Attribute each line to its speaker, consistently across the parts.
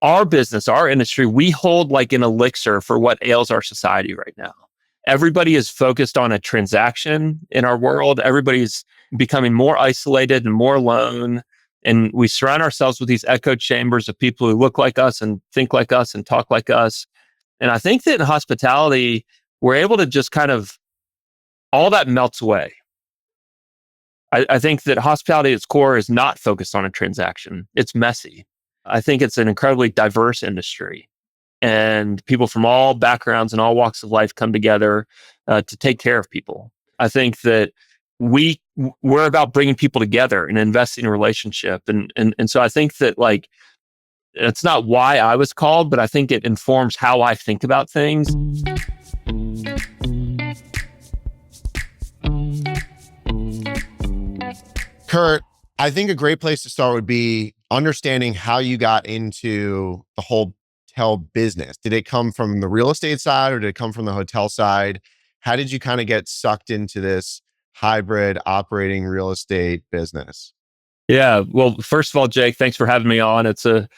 Speaker 1: our business, our industry, we hold like an elixir for what ails our society right now. Everybody is focused on a transaction in our world. Everybody's becoming more isolated and more alone. And we surround ourselves with these echo chambers of people who look like us and think like us and talk like us. And I think that in hospitality, we're able to just kind of, all that melts away. I think that hospitality at its core is not focused on a transaction. It's messy. I think it's an incredibly diverse industry, and people from all backgrounds and all walks of life come together to take care of people. I think that we're about bringing people together and investing in relationship, and so I think that like it's not why I was called, but I think it informs how I think about things.
Speaker 2: Kurt, I think a great place to start would be understanding how you got into the whole hotel business. Did it come from the real estate side or did it come from the hotel side? How did you kind of get sucked into this hybrid operating real estate business?
Speaker 1: Yeah. Well, first of all, Jake, thanks for having me on. It's a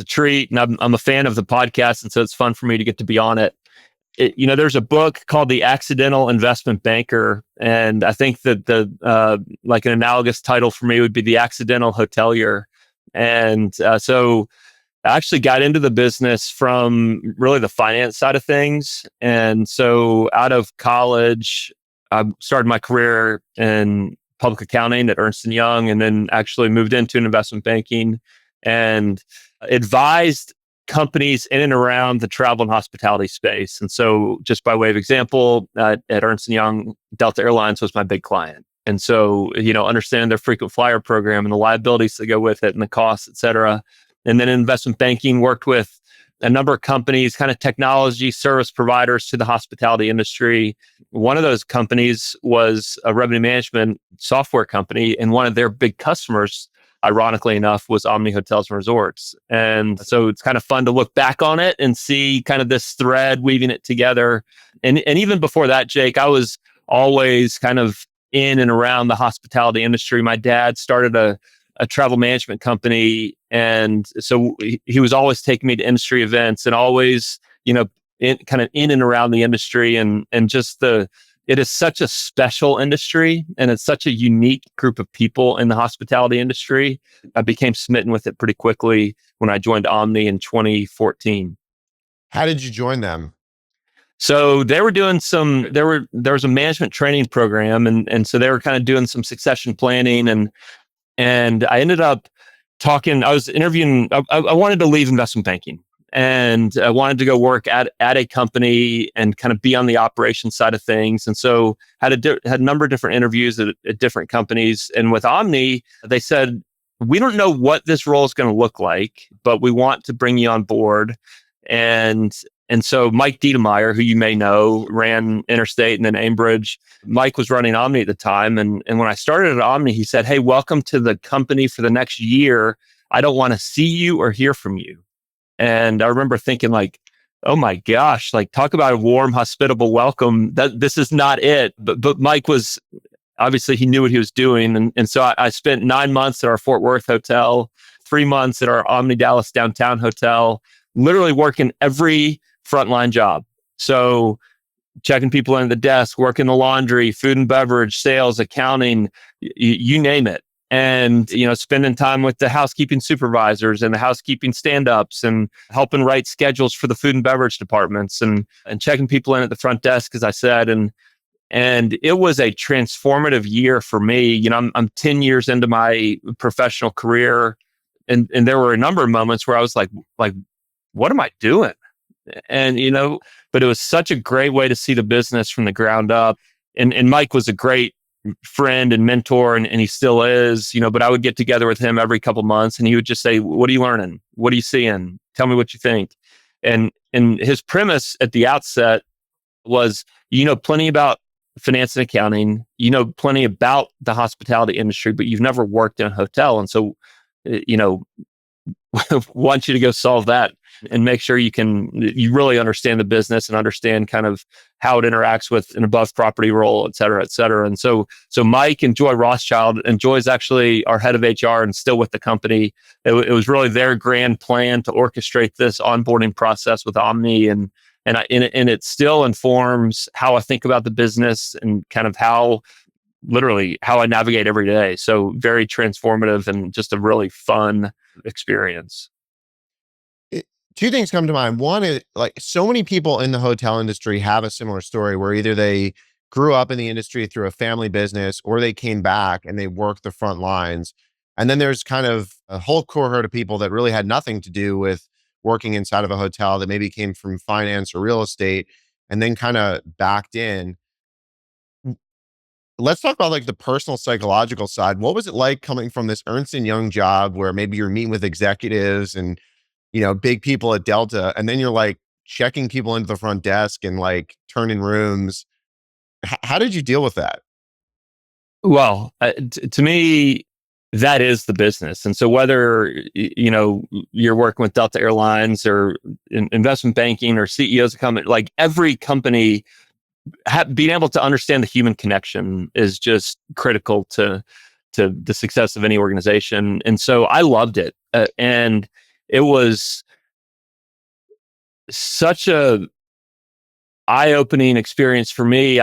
Speaker 1: treat, and I'm a fan of the podcast, and so it's fun for me to get to be on it. There's a book called The Accidental Investment Banker, and I think that the like an analogous title for me would be The Accidental Hotelier. And so I actually got into the business from really the finance side of things. And so out of college, I started my career in public accounting at Ernst & Young, and then actually moved into investment banking and advised companies in and around the travel and hospitality space. And so just by way of example, at Ernst & Young, Delta Airlines was my big client. And so, understand their frequent flyer program and the liabilities that go with it and the costs, et cetera. And then in investment banking, worked with a number of companies, kind of technology service providers to the hospitality industry. One of those companies was a revenue management software company, and one of their big customers, ironically enough, was Omni Hotels and Resorts. And so it's kind of fun to look back on it and see kind of this thread weaving it together. And even before that, Jake, I was always kind of in and around the hospitality industry. My dad started a travel management company, and so he was always taking me to industry events and always, kind of in and around the industry, and just it is such a special industry, and it's such a unique group of people in the hospitality industry. I became smitten with it pretty quickly when I joined Omni in 2014.
Speaker 2: How did you join them?
Speaker 1: So they were doing there was a management training program, and so they were kind of doing some succession planning, and I ended up I was interviewing, I wanted to leave investment banking, and I wanted to go work at a company and kind of be on the operations side of things. And so had a number of different interviews at different companies. And with Omni, they said, we don't know what this role is going to look like, but we want to bring you on board. And so Mike Diedemeyer, who you may know, ran Interstate and then Aimbridge. Mike was running Omni at the time. And when I started at Omni, he said, hey, welcome to the company for the next year. I don't want to see you or hear from you. And I remember thinking like, oh my gosh, like talk about a warm, hospitable welcome. This is not it. But Mike was, obviously he knew what he was doing. And so I spent 9 months at our Fort Worth hotel, 3 months at our Omni Dallas downtown hotel, literally working every frontline job. So checking people in at the desk, working the laundry, food and beverage, sales, accounting, you name it. And, spending time with the housekeeping supervisors and the housekeeping stand-ups and helping write schedules for the food and beverage departments and checking people in at the front desk, as I said. And it was a transformative year for me. I'm 10 years into my professional career. And there were a number of moments where I was like, what am I doing? And, but it was such a great way to see the business from the ground up. And Mike was a great friend and mentor, and he still is, but I would get together with him every couple months, and he would just say, what are you learning? What are you seeing? Tell me what you think. And his premise at the outset was, plenty about finance and accounting, plenty about the hospitality industry, but you've never worked in a hotel. And so, want you to go solve that and make sure you really understand the business and understand kind of how it interacts with an above property role, et cetera, et cetera. And so Mike and Joy Rothschild, and Joy's actually our head of HR and still with the company. It was really their grand plan to orchestrate this onboarding process with Omni, and it still informs how I think about the business and kind of literally how I navigate every day. So very transformative and just a really fun experience.
Speaker 2: Two things come to mind. One is, like, so many people in the hotel industry have a similar story where either they grew up in the industry through a family business or they came back and they worked the front lines. And then there's kind of a whole cohort of people that really had nothing to do with working inside of a hotel, that maybe came from finance or real estate and then kind of backed in. Let's talk about, like, the personal psychological side. What was it like coming from this Ernst and Young job where maybe you're meeting with executives and, big people at Delta, and then you're like checking people into the front desk and like turning rooms? How did you deal with that?
Speaker 1: Well, to me, that is the business. And so whether, you're working with Delta Airlines or investment banking or CEOs of company, like every company, being able to understand the human connection is just critical to the success of any organization. And so I loved it. And it was such a eye-opening experience for me.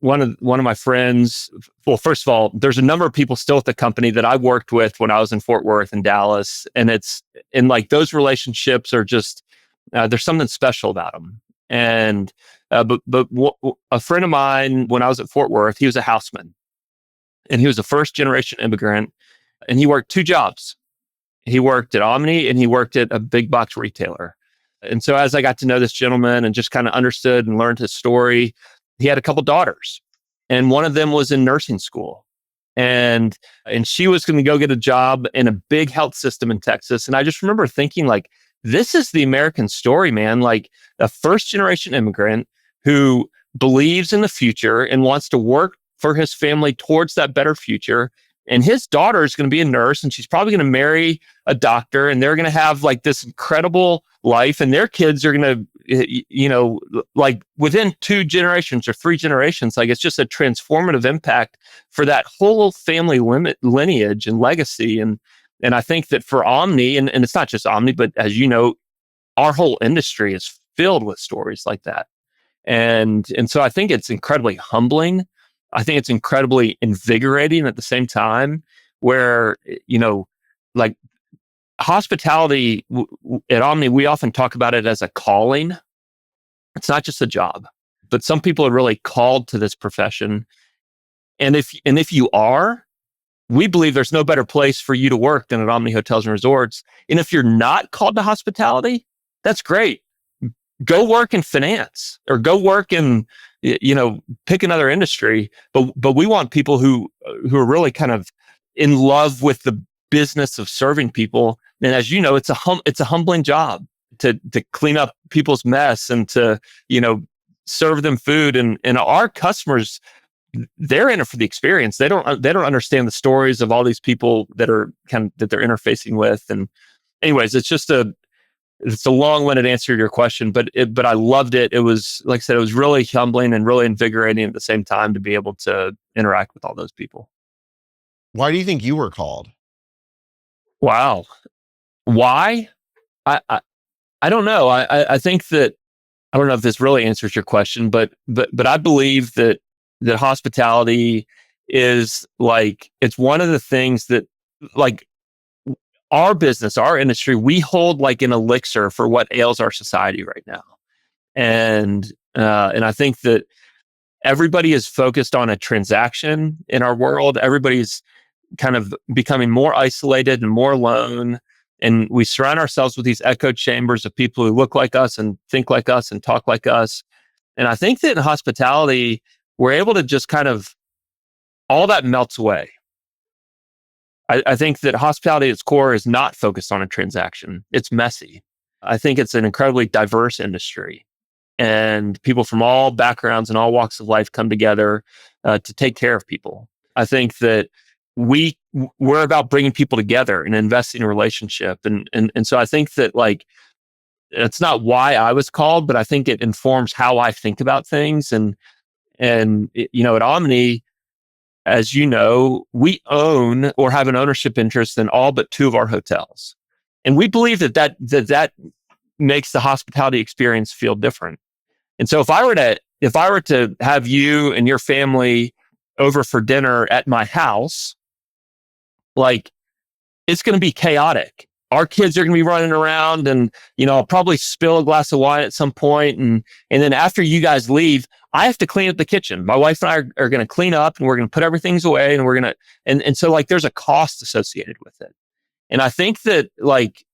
Speaker 1: One of my friends. Well, first of all, there's a number of people still at the company that I worked with when I was in Fort Worth and Dallas, and like those relationships are just there's something special about them. And a friend of mine when I was at Fort Worth, he was a houseman, and he was a first generation immigrant, and he worked two jobs. He worked at Omni and he worked at a big box retailer. And so as I got to know this gentleman and just kind of understood and learned his story, he had a couple daughters, and one of them was in nursing school. And she was going to go get a job in a big health system in Texas. And I just remember thinking, like, this is the American story, man. Like, a first generation immigrant who believes in the future and wants to work for his family towards that better future. And his daughter is going to be a nurse, and she's probably going to marry a doctor, and they're going to have like this incredible life, and their kids are going to, like within 2 generations or 3 generations, like it's just a transformative impact for that whole family lineage and legacy. And I think that for Omni, and it's not just Omni, but as you know, our whole industry is filled with stories like that. And so I think it's incredibly humbling. I think it's incredibly invigorating at the same time, where, like hospitality at Omni, we often talk about it as a calling. It's not just a job, but some people are really called to this profession. And if you are, we believe there's no better place for you to work than at Omni Hotels and Resorts. And if you're not called to hospitality, that's great. Go work in finance or go work in, pick another industry. But we want people who are really kind of in love with the business of serving people. And as you know, it's a humbling job to clean up people's mess and to, serve them food. And our customers, they're in it for the experience. They don't understand the stories of all these people that they're interfacing with. And anyways, it's a long-winded answer to your question, but I loved it. It was, like I said, it was really humbling and really invigorating at the same time to be able to interact with all those people.
Speaker 2: Why do you think you were called?
Speaker 1: Wow. Why? I don't know. I think that, I don't know if this really answers your question, but I believe that hospitality is like, it's one of the things that, like, our business, our industry, we hold like an elixir for what ails our society right now. And I think that everybody is focused on a transaction in our world. Everybody's kind of becoming more isolated and more alone. And we surround ourselves with these echo chambers of people who look like us and think like us and talk like us. And I think that in hospitality, we're able to just kind of, all that melts away. I think that hospitality at its core is not focused on a transaction. It's messy. I think it's an incredibly diverse industry, and people from all backgrounds and all walks of life come together to take care of people. I think that we're about bringing people together and investing in a relationship. And so I think that, like, it's not why I was called, but I think it informs how I think about things. At Omni, as you know, we own or have an ownership interest in all but 2 of our hotels. And we believe that makes the hospitality experience feel different. And so if I were to have you and your family over for dinner at my house, like, it's going to be chaotic. Our kids are going to be running around, and I'll probably spill a glass of wine at some point, and then after you guys leave, I have to clean up the kitchen. My wife and I are going to clean up, and we're going to put everything away, and we're going to and so, like, there's a cost associated with it. And I think that, like,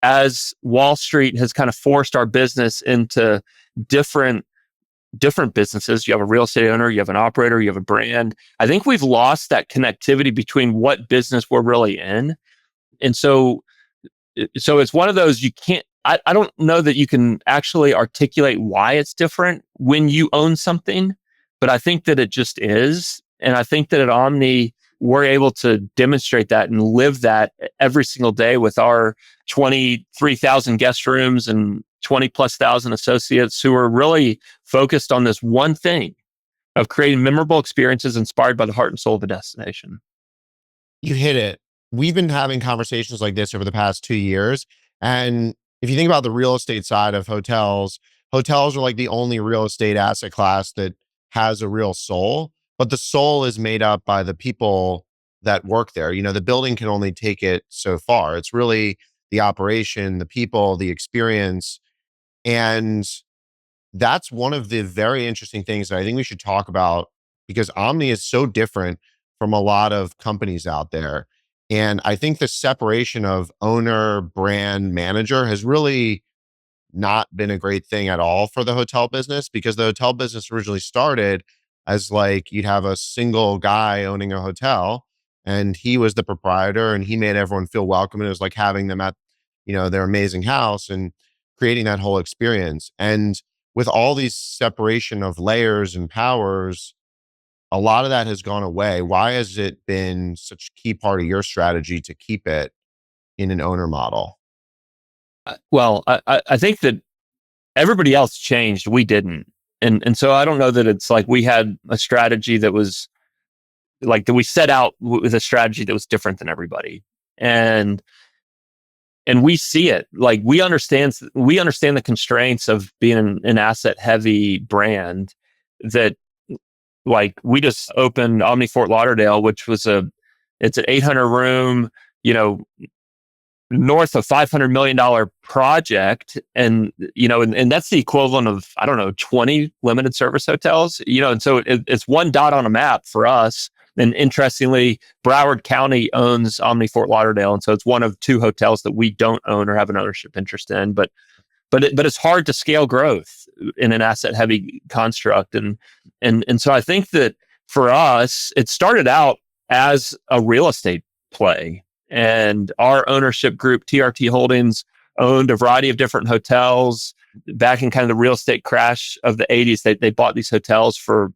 Speaker 1: as Wall Street has kind of forced our business into different businesses, you have a real estate owner, you have an operator, you have a brand. I think we've lost that connectivity between what business we're really in. And so it's one of those, I don't know that you can actually articulate why it's different when you own something, but I think that it just is. And I think that at Omni, we're able to demonstrate that and live that every single day with our 23,000 guest rooms and 20 plus thousand associates who are really focused on this one thing of creating memorable experiences inspired by the heart and soul of the destination.
Speaker 2: You hit it. We've been having conversations like this over the past 2 years. And if you think about the real estate side of hotels, hotels are like the only real estate asset class that has a real soul, but the soul is made up by the people that work there. The building can only take it so far. It's really the operation, the people, the experience. And that's one of the very interesting things that I think we should talk about, because Omni is so different from a lot of companies out there. And I think the separation of owner, brand, manager has really not been a great thing at all for the hotel business, because the hotel business originally started as, like, you'd have a single guy owning a hotel and he was the proprietor and he made everyone feel welcome. And it was like having them at, their amazing house and creating that whole experience. And with all these separation of layers and powers, a lot of that has gone away. Why has it been such a key part of your strategy to keep it in an owner model?
Speaker 1: Well, I think that everybody else changed. We didn't. And so I don't know that it's like we had a strategy that was like that we set out with a strategy that was different than everybody. And we see it. Like, we understand the constraints of being an asset heavy brand. That, like, we just opened Omni Fort Lauderdale, which was it's an 800 room, north of $500 million project. And that's the equivalent of, I don't know, 20 limited service hotels, and so it's one dot on a map for us. And interestingly, Broward County owns Omni Fort Lauderdale. And so it's one of 2 hotels that we don't own or have an ownership interest in, but it's hard to scale growth in an asset heavy construct. And so I think that for us, it started out as a real estate play. And our ownership group, TRT Holdings, owned a variety of different hotels. Back in kind of the real estate crash of the 80s, they bought these hotels for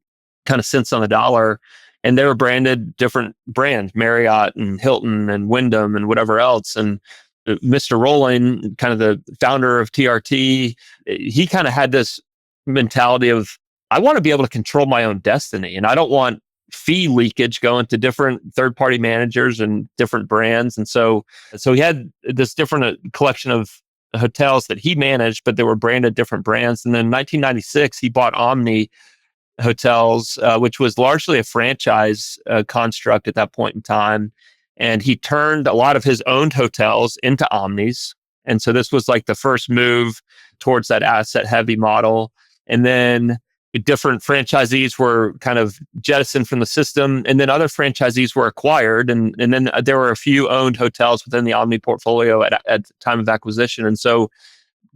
Speaker 1: kind of cents on the dollar. And they were branded different brands, Marriott and Hilton and Wyndham and whatever else. And Mr. Rowling, kind of the founder of TRT, he kind of had this mentality of, I want to be able to control my own destiny. And I don't want fee leakage going to different third-party managers and different brands. And so he had this different collection of hotels that he managed, but they were branded different brands. And then in 1996, he bought Omni Hotels, which was largely a franchise construct at that point in time. And he turned a lot of his owned hotels into Omnis. And so this was like the first move towards that asset heavy model. And then different franchisees were kind of jettisoned from the system, and then other franchisees were acquired. And then there were a few owned hotels within the Omni portfolio at the time of acquisition. And so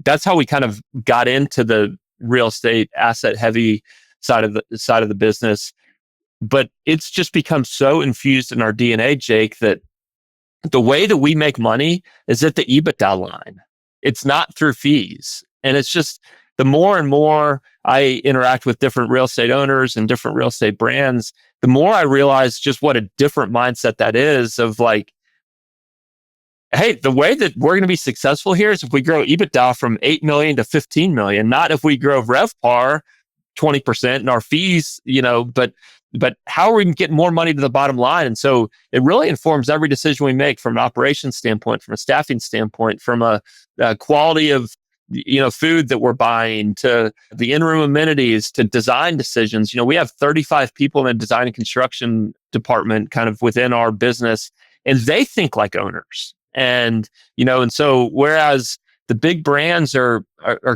Speaker 1: that's how we kind of got into the real estate asset heavy side of the business. But it's just become so infused in our DNA, Jake, that the way that we make money is at the EBITDA line. It's not through fees. And it's just, the more and more I interact with different real estate owners and different real estate brands, the more I realize just what a different mindset that is, of like, hey, the way that we're going to be successful here is if we grow EBITDA from 8 million to 15 million, not if we grow RevPAR 20% and our fees, but how are we getting more money to the bottom line? And so it really informs every decision we make from an operations standpoint, from a staffing standpoint, from a quality of food that we're buying, to the in-room amenities, to design decisions. We have 35 people in the design and construction department kind of within our business, and they think like owners. And so whereas the big brands are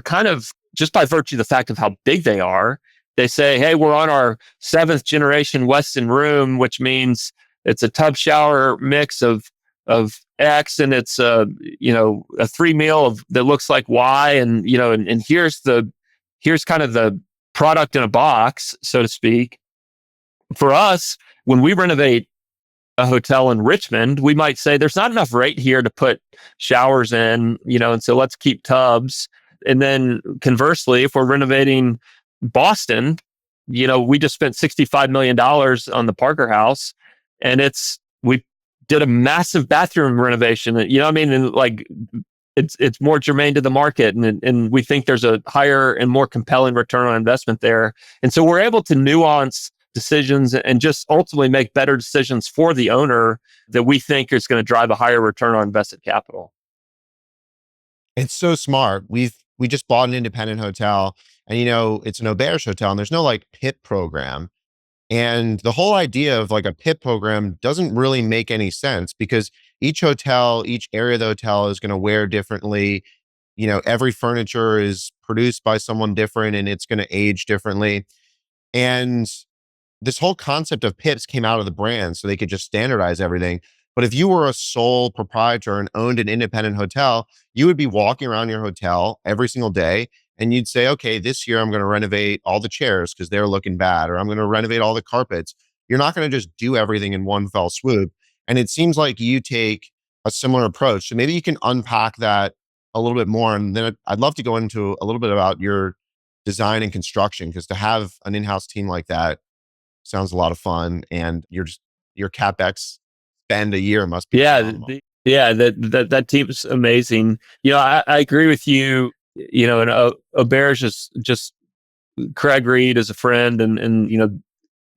Speaker 1: kind of, just by virtue of the fact of how big they are, they say, hey, we're on our 7th generation Weston room, which means it's a tub shower mix of X, and it's a 3 meal that looks like Y, and and here's kind of the product in a box, so to speak. For us, when we renovate a hotel in Richmond, we might say there's not enough right here to put showers in, and so let's keep tubs. And then conversely, if we're renovating Boston, we just spent $65 million on the Parker House, and we did a massive bathroom renovation. And like it's more germane to the market, and we think there's a higher and more compelling return on investment there. And so we're able to nuance decisions and just ultimately make better decisions for the owner that we think is going to drive a higher return on invested capital.
Speaker 2: It's so smart. We just bought an independent hotel, and it's an auberge hotel, and there's no like PIP program. And the whole idea of like a PIP program doesn't really make any sense, because each hotel, each area of the hotel is going to wear differently. Every furniture is produced by someone different, and it's going to age differently. And this whole concept of PIPs came out of the brand so they could just standardize everything. But if you were a sole proprietor and owned an independent hotel, you would be walking around your hotel every single day, and you'd say, okay, this year I'm going to renovate all the chairs because they're looking bad, or I'm going to renovate all the carpets. You're not going to just do everything in one fell swoop. And it seems like you take a similar approach. So maybe you can unpack that a little bit more. And then I'd love to go into a little bit about your design and construction, because to have an in-house team like that sounds a lot of fun. And your CapEx spend a year must be phenomenal.
Speaker 1: That team's amazing. I agree with you. And auberge is just, Craig Reed is a friend, and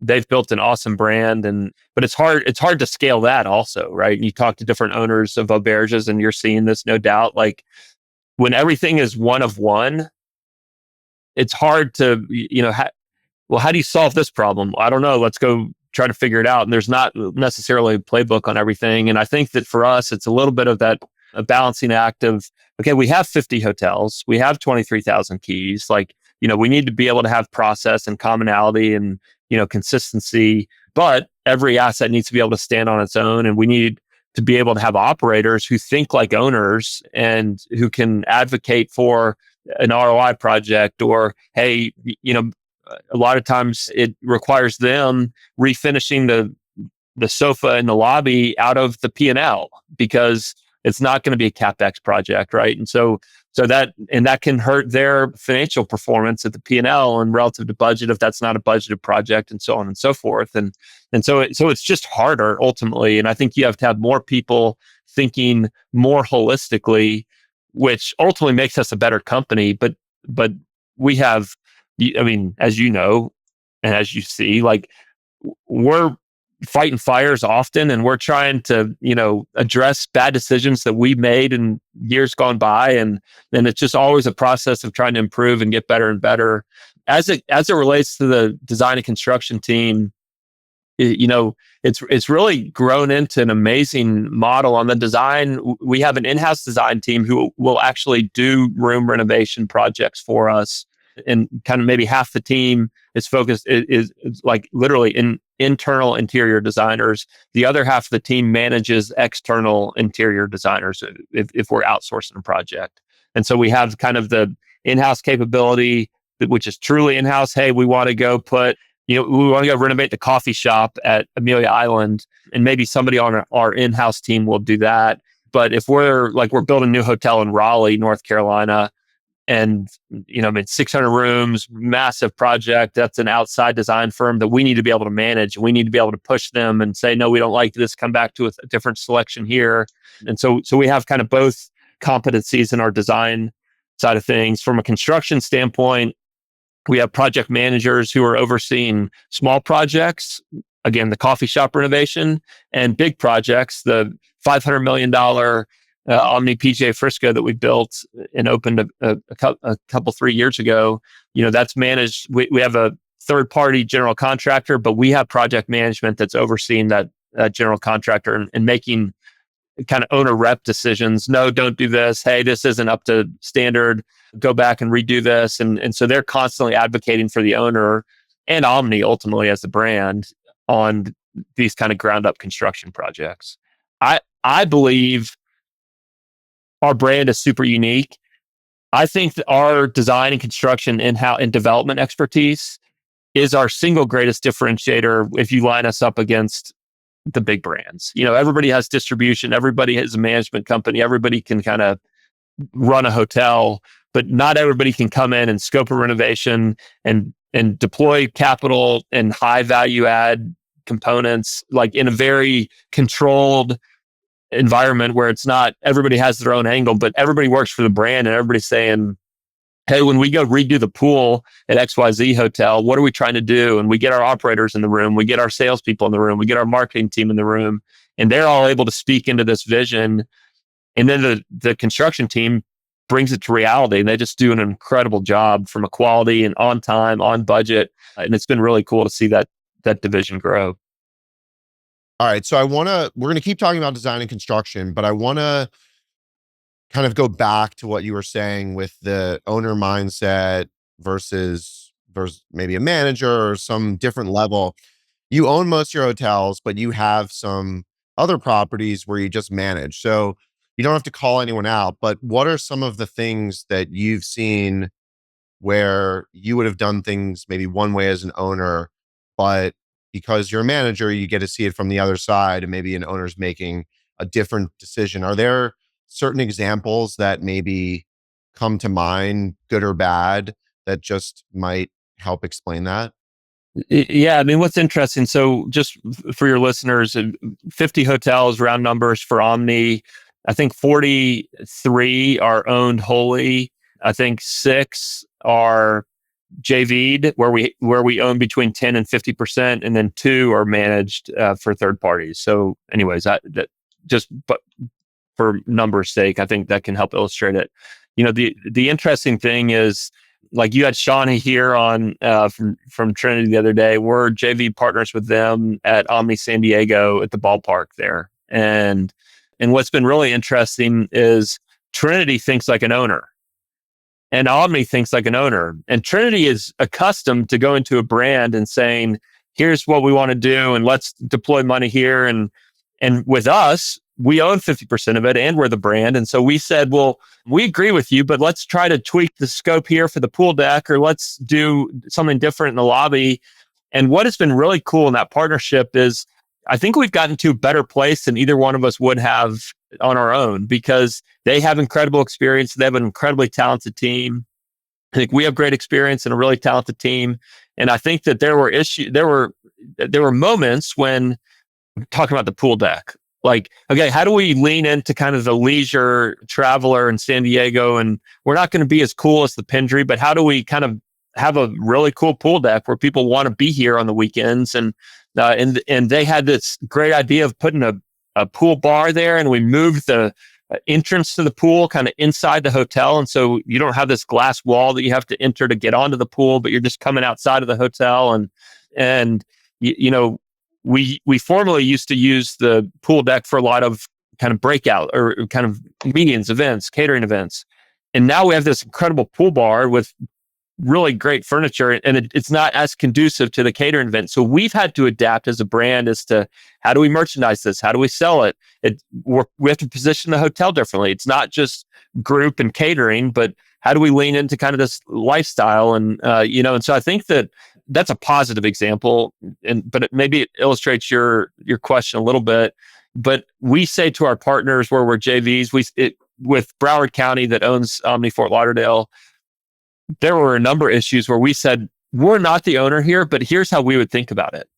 Speaker 1: they've built an awesome brand, but it's hard to scale that also, right? And you talk to different owners of auberges, and you're seeing this, no doubt. Like when everything is one of one, it's hard to how do you solve this problem? I don't know. Let's go try to figure it out. And there's not necessarily a playbook on everything. And I think that for us, it's a little bit of that, a balancing act of, okay, we have 50 hotels, we have 23,000 keys. Like, we need to be able to have process and commonality and, consistency, but every asset needs to be able to stand on its own. And we need to be able to have operators who think like owners and who can advocate for an ROI project, or, hey, a lot of times it requires them refinishing the sofa in the lobby out of the P&L, because it's not going to be a CapEx project, right? And so that can hurt their financial performance at the P&L and relative to budget if that's not a budgeted project, and so on and so forth. And so it's just harder ultimately. And I think you have to have more people thinking more holistically, which ultimately makes us a better company. But we have, as you know, and as you see, like we're fighting fires often, and we're trying to, address bad decisions that we made in years gone by. And it's just always a process of trying to improve and get better and better. As it relates to the design and construction team, it's really grown into an amazing model on the design. We have an in-house design team who will actually do room renovation projects for us. And kind of maybe half the team is focused, is like literally in internal interior designers. The other half of the team manages external interior designers if we're outsourcing a project. And so we have kind of the in-house capability, which is truly in-house. Hey, we want to go we want to go renovate the coffee shop at Amelia Island, and maybe somebody on our in-house team will do that. But if we're building a new hotel in Raleigh, North Carolina, and, I mean, 600 rooms, massive project. That's an outside design firm that we need to be able to manage. We need to be able to push them and say, no, we don't like this. Come back to a different selection here. And so we have kind of both competencies in our design side of things. From a construction standpoint, we have project managers who are overseeing small projects, again, the coffee shop renovation, and big projects, the $500 million Omni PJ Frisco that we built and opened a couple 3 years ago. That's managed. We have a third party general contractor, but we have project management that's overseeing that general contractor and making kind of owner rep decisions. No, don't do this. Hey, this isn't up to standard. Go back and redo this. And so they're constantly advocating for the owner and Omni ultimately as the brand on these kind of ground up construction projects. I believe our brand is super unique. I think that our design and construction and development expertise is our single greatest differentiator if you line us up against the big brands. Everybody has distribution, everybody has a management company, everybody can kind of run a hotel, but not everybody can come in and scope a renovation and deploy capital and high value add components like in a very controlled environment where it's not everybody has their own angle, but everybody works for the brand and everybody's saying, hey, when we go redo the pool at XYZ hotel, what are we trying to do? And we get our operators in the room, we get our salespeople in the room, we get our marketing team in the room, and they're all able to speak into this vision. And then the construction team brings it to reality. And they just do an incredible job from a quality and on time, on budget. And it's been really cool to see that division grow.
Speaker 2: All right. So we're going to keep talking about design and construction, but I want to kind of go back to what you were saying with the owner mindset versus maybe a manager or some different level. You own most of your hotels, but you have some other properties where you just manage. So you don't have to call anyone out, but what are some of the things that you've seen where you would have done things maybe one way as an owner, but because you're a manager, you get to see it from the other side and maybe an owner's making a different decision? Are there certain examples that maybe come to mind, good or bad, that just might help explain that?
Speaker 1: Yeah, I mean, what's interesting, so just for your listeners, 50 hotels, round numbers for Omni. I think 43 are owned wholly. I think 6 are JV'd, where we own between 10 and 50%, and then 2 are managed for third parties. So anyways, but for numbers sake, I think that can help illustrate it. The interesting thing is, like you had Shawnee here on from Trinity the other day. We're JV partners with them at Omni San Diego at the ballpark there. And what's been really interesting is Trinity thinks like an owner and Omni thinks like an owner. And Trinity is accustomed to going to a brand and saying, here's what we want to do and let's deploy money here. And with us, we own 50% of it and we're the brand. And so we said, well, we agree with you, but let's try to tweak the scope here for the pool deck, or let's do something different in the lobby. And what has been really cool in that partnership is I think we've gotten to a better place than either one of us would have on our own, because they have incredible experience. They have an incredibly talented team. I think we have great experience and a really talented team. And I think that there were moments when talking about the pool deck, like, okay, how do we lean into kind of the leisure traveler in San Diego? And we're not going to be as cool as the Pendry, but how do we kind of have a really cool pool deck where people want to be here on the weekends? And they had this great idea of putting a pool bar there, and we moved the entrance to the pool kind of inside the hotel. And so you don't have this glass wall that you have to enter to get onto the pool, but you're just coming outside of the hotel. And we formerly used to use the pool deck for a lot of kind of breakout or kind of meetings, events, catering events. And now we have this incredible pool bar with really great furniture, and it's not as conducive to the catering event. So we've had to adapt as a brand as to how do we merchandise this? How do we sell it? We have to position the hotel differently. It's not just group and catering, but how do we lean into kind of this lifestyle? And so I think that's a positive example, but maybe it illustrates your question a little bit. But we say to our partners where we're JVs, with Broward County that owns Omni Fort Lauderdale, there were a number of issues where we said, we're not the owner here, but here's how we would think about it.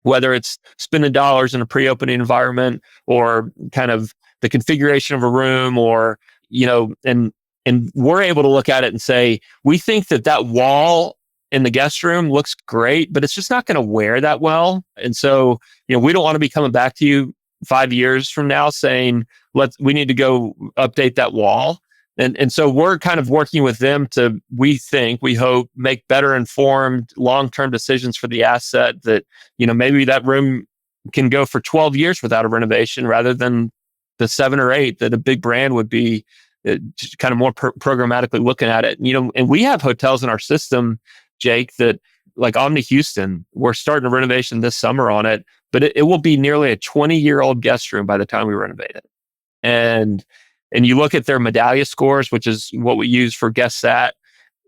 Speaker 1: Whether it's spending dollars in a pre-opening environment or kind of the configuration of a room or, and we're able to look at it and say, we think that wall in the guest room looks great, but it's just not going to wear that well. And so, we don't want to be coming back to you 5 years from now saying, we need to go update that wall. And so we're kind of working with them to, we hope, make better informed long-term decisions for the asset that, maybe that room can go for 12 years without a renovation rather than the 7 or 8 that a big brand would be just kind of more programmatically looking at it. And we have hotels in our system, Jake, that like Omni Houston, we're starting a renovation this summer on it, but it will be nearly a 20-year-old guest room by the time we renovate it. And you look at their Medallia scores, which is what we use for guest sat,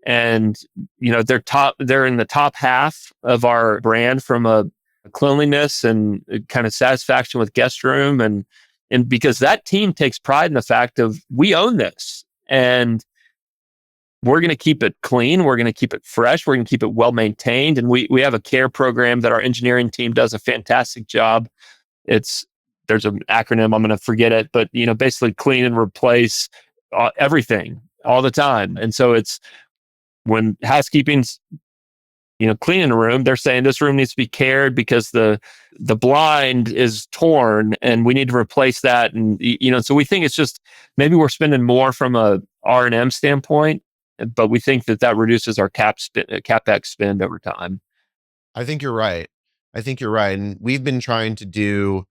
Speaker 1: and they're in the top half of our brand from a cleanliness and kind of satisfaction with guest room, and because that team takes pride in the fact of we own this and we're going to keep it clean, we're going to keep it fresh, we're going to keep it well maintained, and we have a care program that our engineering team does a fantastic job. There's an acronym, I'm going to forget it, but basically clean and replace everything all the time. And so it's when housekeeping's cleaning a room, they're saying this room needs to be cared because the blind is torn and we need to replace that. And so we think it's just maybe we're spending more from a R&M standpoint, but we think that reduces our capex spend over time.
Speaker 2: I think you're right. And we've been trying to do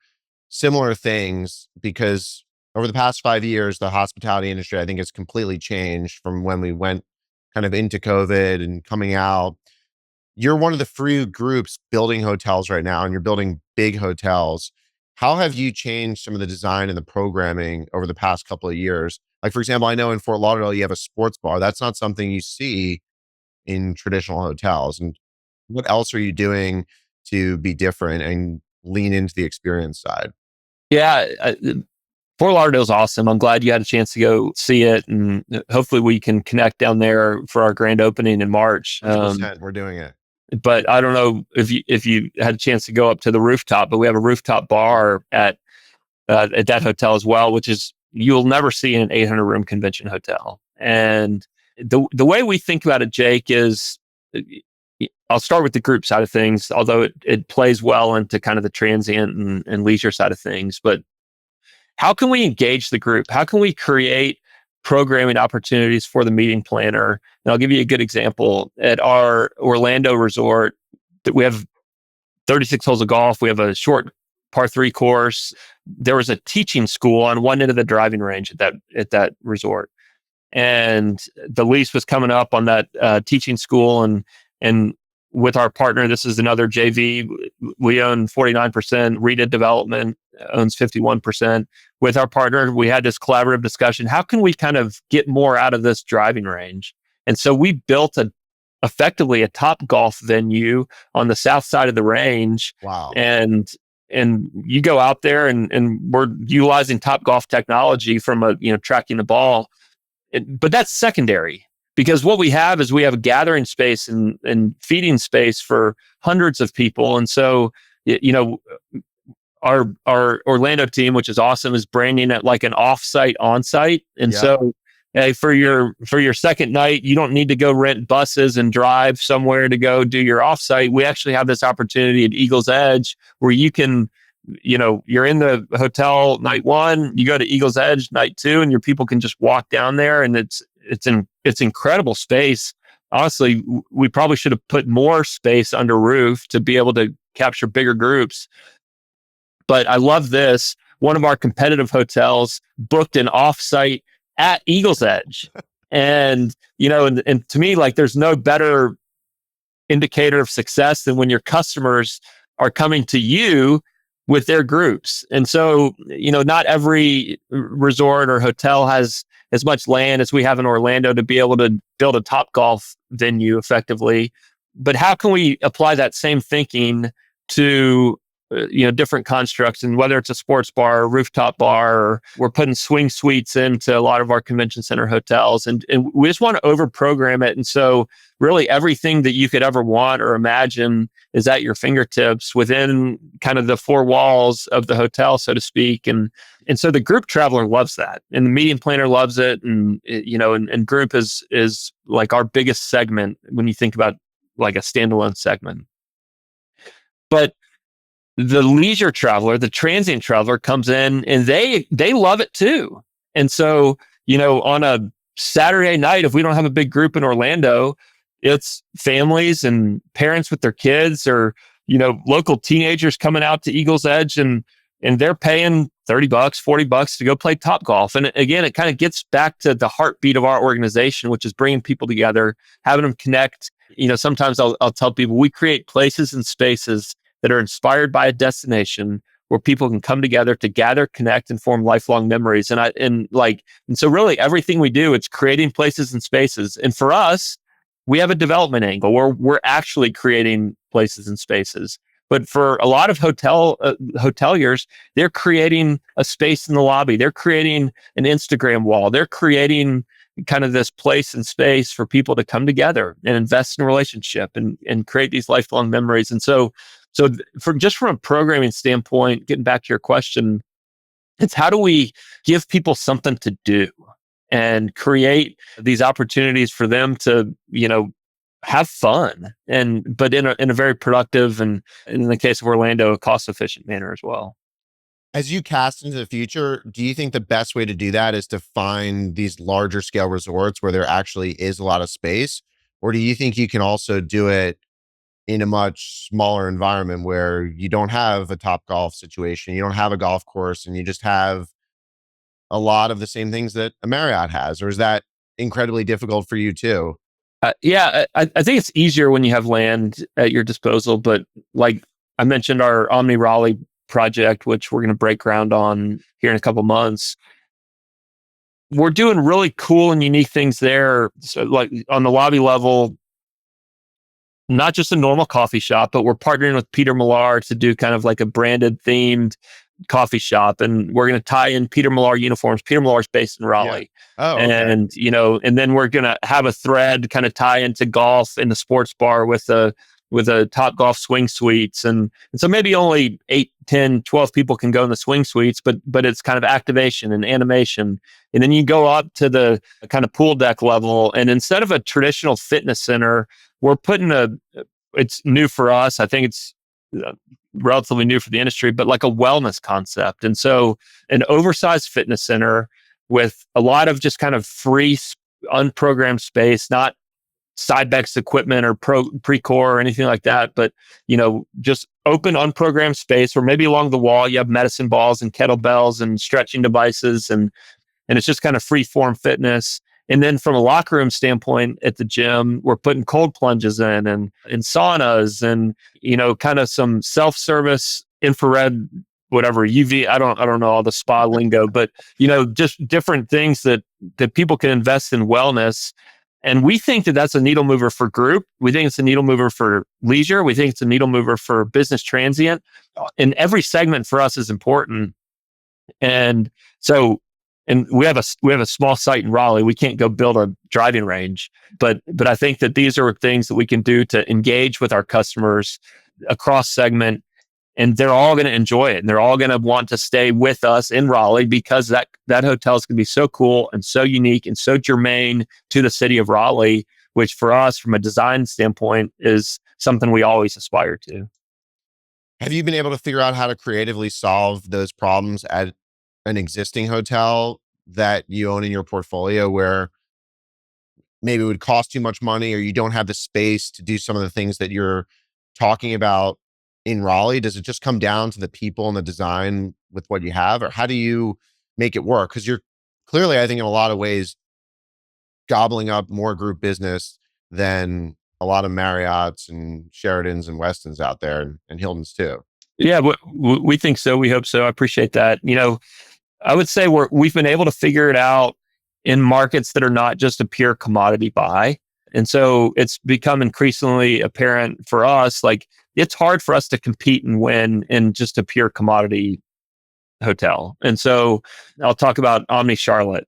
Speaker 2: similar things because over the past 5 years, the hospitality industry, I think, has completely changed from when we went kind of into COVID and coming out. You're one of the few groups building hotels right now, and you're building big hotels. How have you changed some of the design and the programming over the past couple of years? Like, for example, I know in Fort Lauderdale, you have a sports bar. That's not something you see in traditional hotels. And what else are you doing to be different and lean into the experience side?
Speaker 1: Yeah, Fort Lauderdale's awesome. I'm glad you had a chance to go see it, and hopefully we can connect down there for our grand opening in March.
Speaker 2: 100%, we're doing it.
Speaker 1: But I don't know if you had a chance to go up to the rooftop, but we have a rooftop bar at that hotel as well, which is you'll never see in an 800 room convention hotel. And the way we think about it, Jake, is I'll start with the group side of things, although it plays well into kind of the transient and leisure side of things. But how can we engage the group? How can we create programming opportunities for the meeting planner? And I'll give you a good example. At our Orlando resort, we have 36 holes of golf. We have a short par 3 course. There was a teaching school on one end of the driving range at that resort. And the lease was coming up on that teaching school. And with our partner, this is another JV, we own 49%, Rita Development owns 51%. With our partner, we had this collaborative discussion. How can we kind of get more out of this driving range? And so we built effectively a top golf venue on the south side of the range.
Speaker 2: Wow.
Speaker 1: And you go out there and we're utilizing top golf technology from tracking the ball. But that's secondary. Because what we have is we have a gathering space and feeding space for hundreds of people. And so, our Orlando team, which is awesome, is branding it like an off-site, on-site. And so for your second night, you don't need to go rent buses and drive somewhere to go do your off-site. We actually have this opportunity at Eagle's Edge where you can, you're in the hotel night 1, you go to Eagle's Edge night 2, and your people can just walk down there, and it's incredible space. Honestly, we probably should have put more space under roof to be able to capture bigger groups. But I love this. One of our competitive hotels booked an offsite at Eagle's Edge. And to me, like, there's no better indicator of success than when your customers are coming to you with their groups. And so, not every resort or hotel has as much land as we have in Orlando to be able to build a top golf venue effectively. But how can we apply that same thinking to different constructs, and whether it's a sports bar or rooftop bar, or we're putting swing suites into a lot of our convention center hotels, and we just want to over program it. And so really everything that you could ever want or imagine is at your fingertips within kind of the four walls of the hotel, so to speak. And so the group traveler loves that, and the meeting planner loves it. And and group is like our biggest segment when you think about like a standalone segment. But the leisure traveler, the transient traveler comes in and they love it too. And so, on a Saturday night, if we don't have a big group in Orlando, it's families and parents with their kids, or, local teenagers coming out to Eagle's Edge, and they're paying $30, $40 to go play Topgolf. And again, it kind of gets back to the heartbeat of our organization, which is bringing people together, having them connect. Sometimes I'll tell people we create places and spaces that are inspired by a destination where people can come together to gather, connect, and form lifelong memories. And so really everything we do, it's creating places and spaces. And for us, we have a development angle where we're actually creating places and spaces. But for a lot of hoteliers, they're creating a space in the lobby. They're creating an Instagram wall. They're creating kind of this place and space for people to come together and invest in a relationship and create these lifelong memories. And so from a programming standpoint, getting back to your question, it's how do we give people something to do and create these opportunities for them to, have fun, but in a very productive, and in the case of Orlando, a cost efficient manner as well.
Speaker 2: As you cast into the future, do you think the best way to do that is to find these larger scale resorts where there actually is a lot of space? Or do you think you can also do it in a much smaller environment where you don't have a Topgolf situation, you don't have a golf course, and you just have a lot of the same things that a Marriott has? Or is that incredibly difficult for you too?
Speaker 1: I think it's easier when you have land at your disposal. But like I mentioned, our Omni Raleigh project, which we're going to break ground on here in a couple months, we're doing really cool and unique things there. So like on the lobby level, not just a normal coffee shop, but we're partnering with Peter Millar to do kind of like a branded themed coffee shop. And we're going to tie in Peter Millar uniforms. Peter Millar's based in Raleigh.
Speaker 2: Yeah. Oh, okay.
Speaker 1: And then we're going to have a thread kind of tie into golf in the sports bar with a Topgolf swing suites. And so maybe only 8, 10, 12 people can go in the swing suites, but it's kind of activation and animation. And then you go up to the kind of pool deck level. And instead of a traditional fitness center, we're putting it's new for us. I think it's relatively new for the industry, but like a wellness concept. And so an oversized fitness center with a lot of just kind of free, unprogrammed space, not Sidebex equipment or Precor or anything like that, but just open, unprogrammed space, or maybe along the wall you have medicine balls and kettlebells and stretching devices, and it's just kind of free form fitness. And then from a locker room standpoint at the gym, we're putting cold plunges in saunas and, kind of some self-service infrared, whatever, UV. I don't know all the spa lingo, but, just different things that people can invest in wellness. And we think that that's a needle mover for group. We think it's a needle mover for leisure. We think it's a needle mover for business transient. And every segment for us is important. And so, and we have a small site in Raleigh. We can't go build a driving range, but I think that these are things that we can do to engage with our customers across segment, and they're all going to enjoy it, and they're all going to want to stay with us in Raleigh because that hotel is going to be so cool and so unique and so germane to the city of Raleigh, which for us, from a design standpoint, is something we always aspire to.
Speaker 2: Have you been able to figure out how to creatively solve those problems at an existing hotel that you own in your portfolio, where maybe it would cost too much money, or you don't have the space to do some of the things that you're talking about in Raleigh? Does it just come down to the people and the design with what you have, or how do you make it work? Because you're clearly, I think, in a lot of ways, gobbling up more group business than a lot of Marriotts and Sheratons and Westons out there, and Hiltons too.
Speaker 1: Yeah, we think so. We hope so. I appreciate that. I would say we've been able to figure it out in markets that are not just a pure commodity buy. And so it's become increasingly apparent for us, like it's hard for us to compete and win in just a pure commodity hotel. And so I'll talk about Omni Charlotte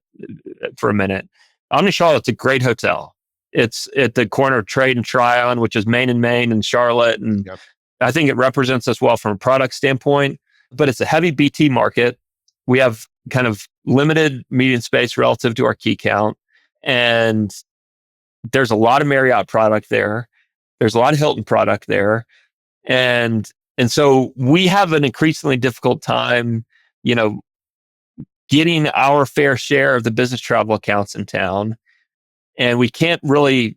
Speaker 1: for a minute. Omni Charlotte's a great hotel. It's at the corner of Trade and Tryon, which is Main and Main in Charlotte. And
Speaker 2: Yep.
Speaker 1: I think it represents us well from a product standpoint, but it's a heavy BT market. We have kind of limited median space relative to our key count. And there's a lot of Marriott product there. There's a lot of Hilton product there. And so we have an increasingly difficult time, you know, getting our fair share of the business travel accounts in town. And we can't really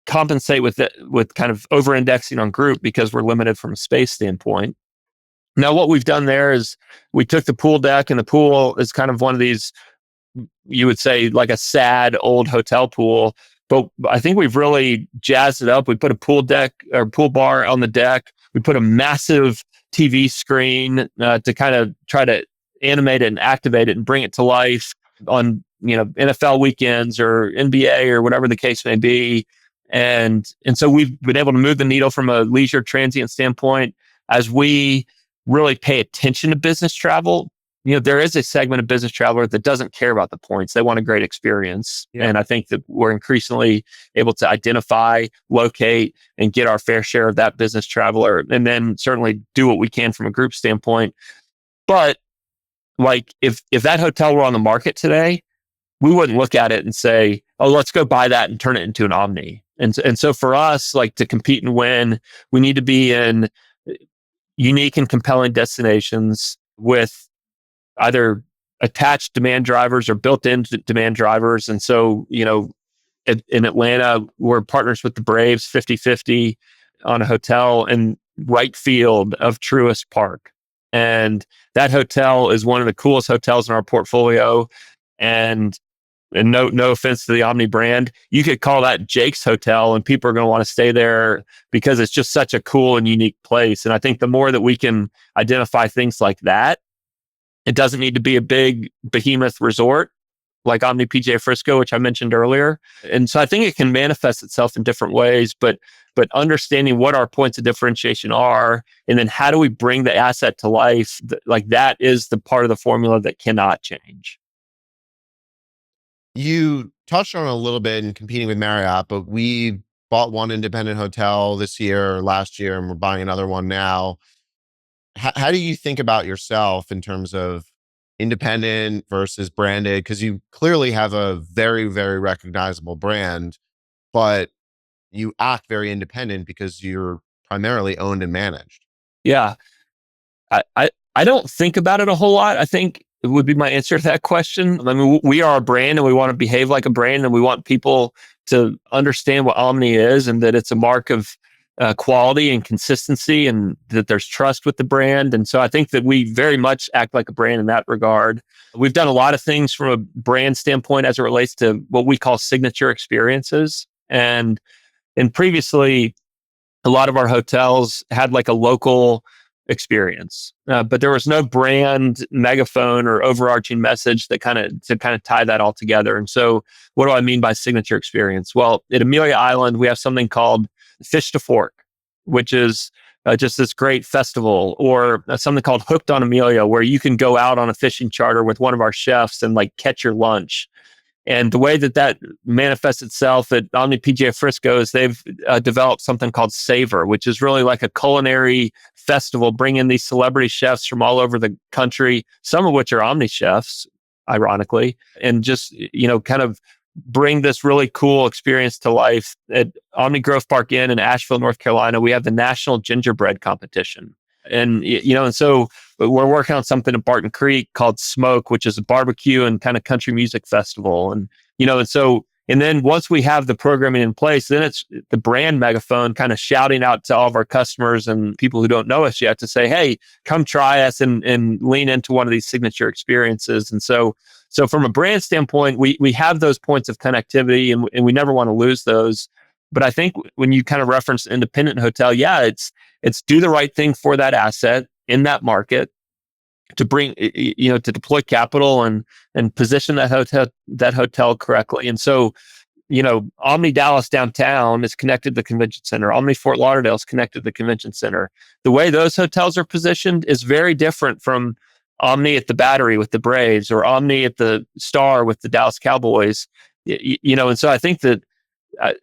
Speaker 1: compensate with it, with kind of over indexing on group because we're limited from a space standpoint. Now, what we've done there is we took the pool deck, and the pool is kind of one of these, you would say, like a sad old hotel pool. But I think we've really jazzed it up. We put a pool deck or pool bar on the deck. We put a massive TV screen to kind of try to animate it and activate it and bring it to life on, you know, NFL weekends or NBA or whatever the case may be. And so we've been able to move the needle from a leisure transient standpoint as we really pay attention to business travel. You know, there is a segment of business traveler that doesn't care about the points. They want a great experience.
Speaker 2: Yeah.
Speaker 1: And I think that we're increasingly able to identify, locate, and get our fair share of that business traveler, and then certainly do what we can from a group standpoint. But like if that hotel were on the market today, we wouldn't look at it and say, oh, let's go buy that and turn it into an Omni. And so for us, like to compete and win, we need to be in unique and compelling destinations with either attached demand drivers or built-in demand drivers. And so, you know, in Atlanta, we're partners with the Braves 50-50 on a hotel in right field of Truist Park. And that hotel is one of the coolest hotels in our portfolio. And no offense to the Omni brand, you could call that Jake's Hotel and people are going to want to stay there because it's just such a cool and unique place. And I think the more that we can identify things like that, it doesn't need to be a big behemoth resort like Omni PJ Frisco, which I mentioned earlier. And so I think it can manifest itself in different ways, but understanding what our points of differentiation are, and then how do we bring the asset to life, like that is the part of the formula that cannot change.
Speaker 2: You touched on it a little bit in competing with Marriott, but we bought one independent hotel this year or last year, and we're buying another one now. How do you think about yourself in terms of independent versus branded? Because you clearly have a very, very recognizable brand, but you act very independent because you're primarily owned and managed.
Speaker 1: Yeah. I don't think about it a whole lot. I think it would be my answer to that question. I mean, we are a brand and we want to behave like a brand, and we want people to understand what Omni is and that it's a mark of quality and consistency, and that there's trust with the brand. And so I think that we very much act like a brand in that regard. We've done a lot of things from a brand standpoint as it relates to what we call signature experiences. And previously, a lot of our hotels had like a local experience, but there was no brand megaphone or overarching message that kind of tie that all together. And so, what do I mean by signature experience? Well, at Amelia Island, we have something called Fish to Fork, which is just this great festival, or something called Hooked on Amelia, where you can go out on a fishing charter with one of our chefs and like catch your lunch. And the way that manifests itself at Omni PJ Frisco is they've developed something called Savor, which is really like a culinary festival, bringing these celebrity chefs from all over the country, some of which are Omni chefs, ironically, and just, you know, kind of bring this really cool experience to life. At Omni Grove Park Inn in Asheville, North Carolina, we have the National Gingerbread Competition. And, you know, and so we're working on something in Barton Creek called Smoke, which is a barbecue and kind of country music festival. And, you know, and then once we have the programming in place, then it's the brand megaphone kind of shouting out to all of our customers and people who don't know us yet to say, hey, come try us and lean into one of these signature experiences. And so from a brand standpoint, we have those points of connectivity, and we never want to lose those. But I think when you kind of reference independent hotel, yeah, it's do the right thing for that asset in that market to bring, you know, to deploy capital and position that hotel correctly. And so Omni Dallas downtown is connected to the convention center. Omni Fort Lauderdale is connected to the convention center. The way those hotels are positioned is very different from Omni at the Battery with the Braves or Omni at the Star with the Dallas Cowboys. And so I think that uh,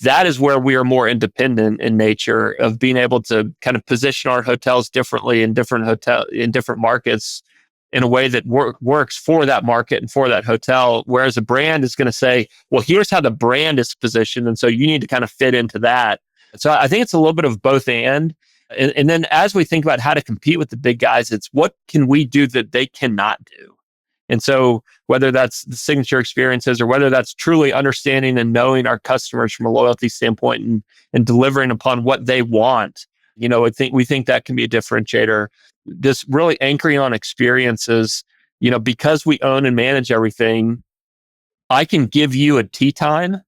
Speaker 1: that is where we are more independent in nature of being able to kind of position our hotels differently in different markets in a way that works for that market and for that hotel. Whereas a brand is going to say, well, here's how the brand is positioned. And so you need to kind of fit into that. So I think it's a little bit of both and then as we think about how to compete with the big guys, it's what can we do that they cannot do? And so whether that's the signature experiences or whether that's truly understanding and knowing our customers from a loyalty standpoint and delivering upon what they want, we think that can be a differentiator. This really anchoring on experiences, because we own and manage everything, I can give you a tea time.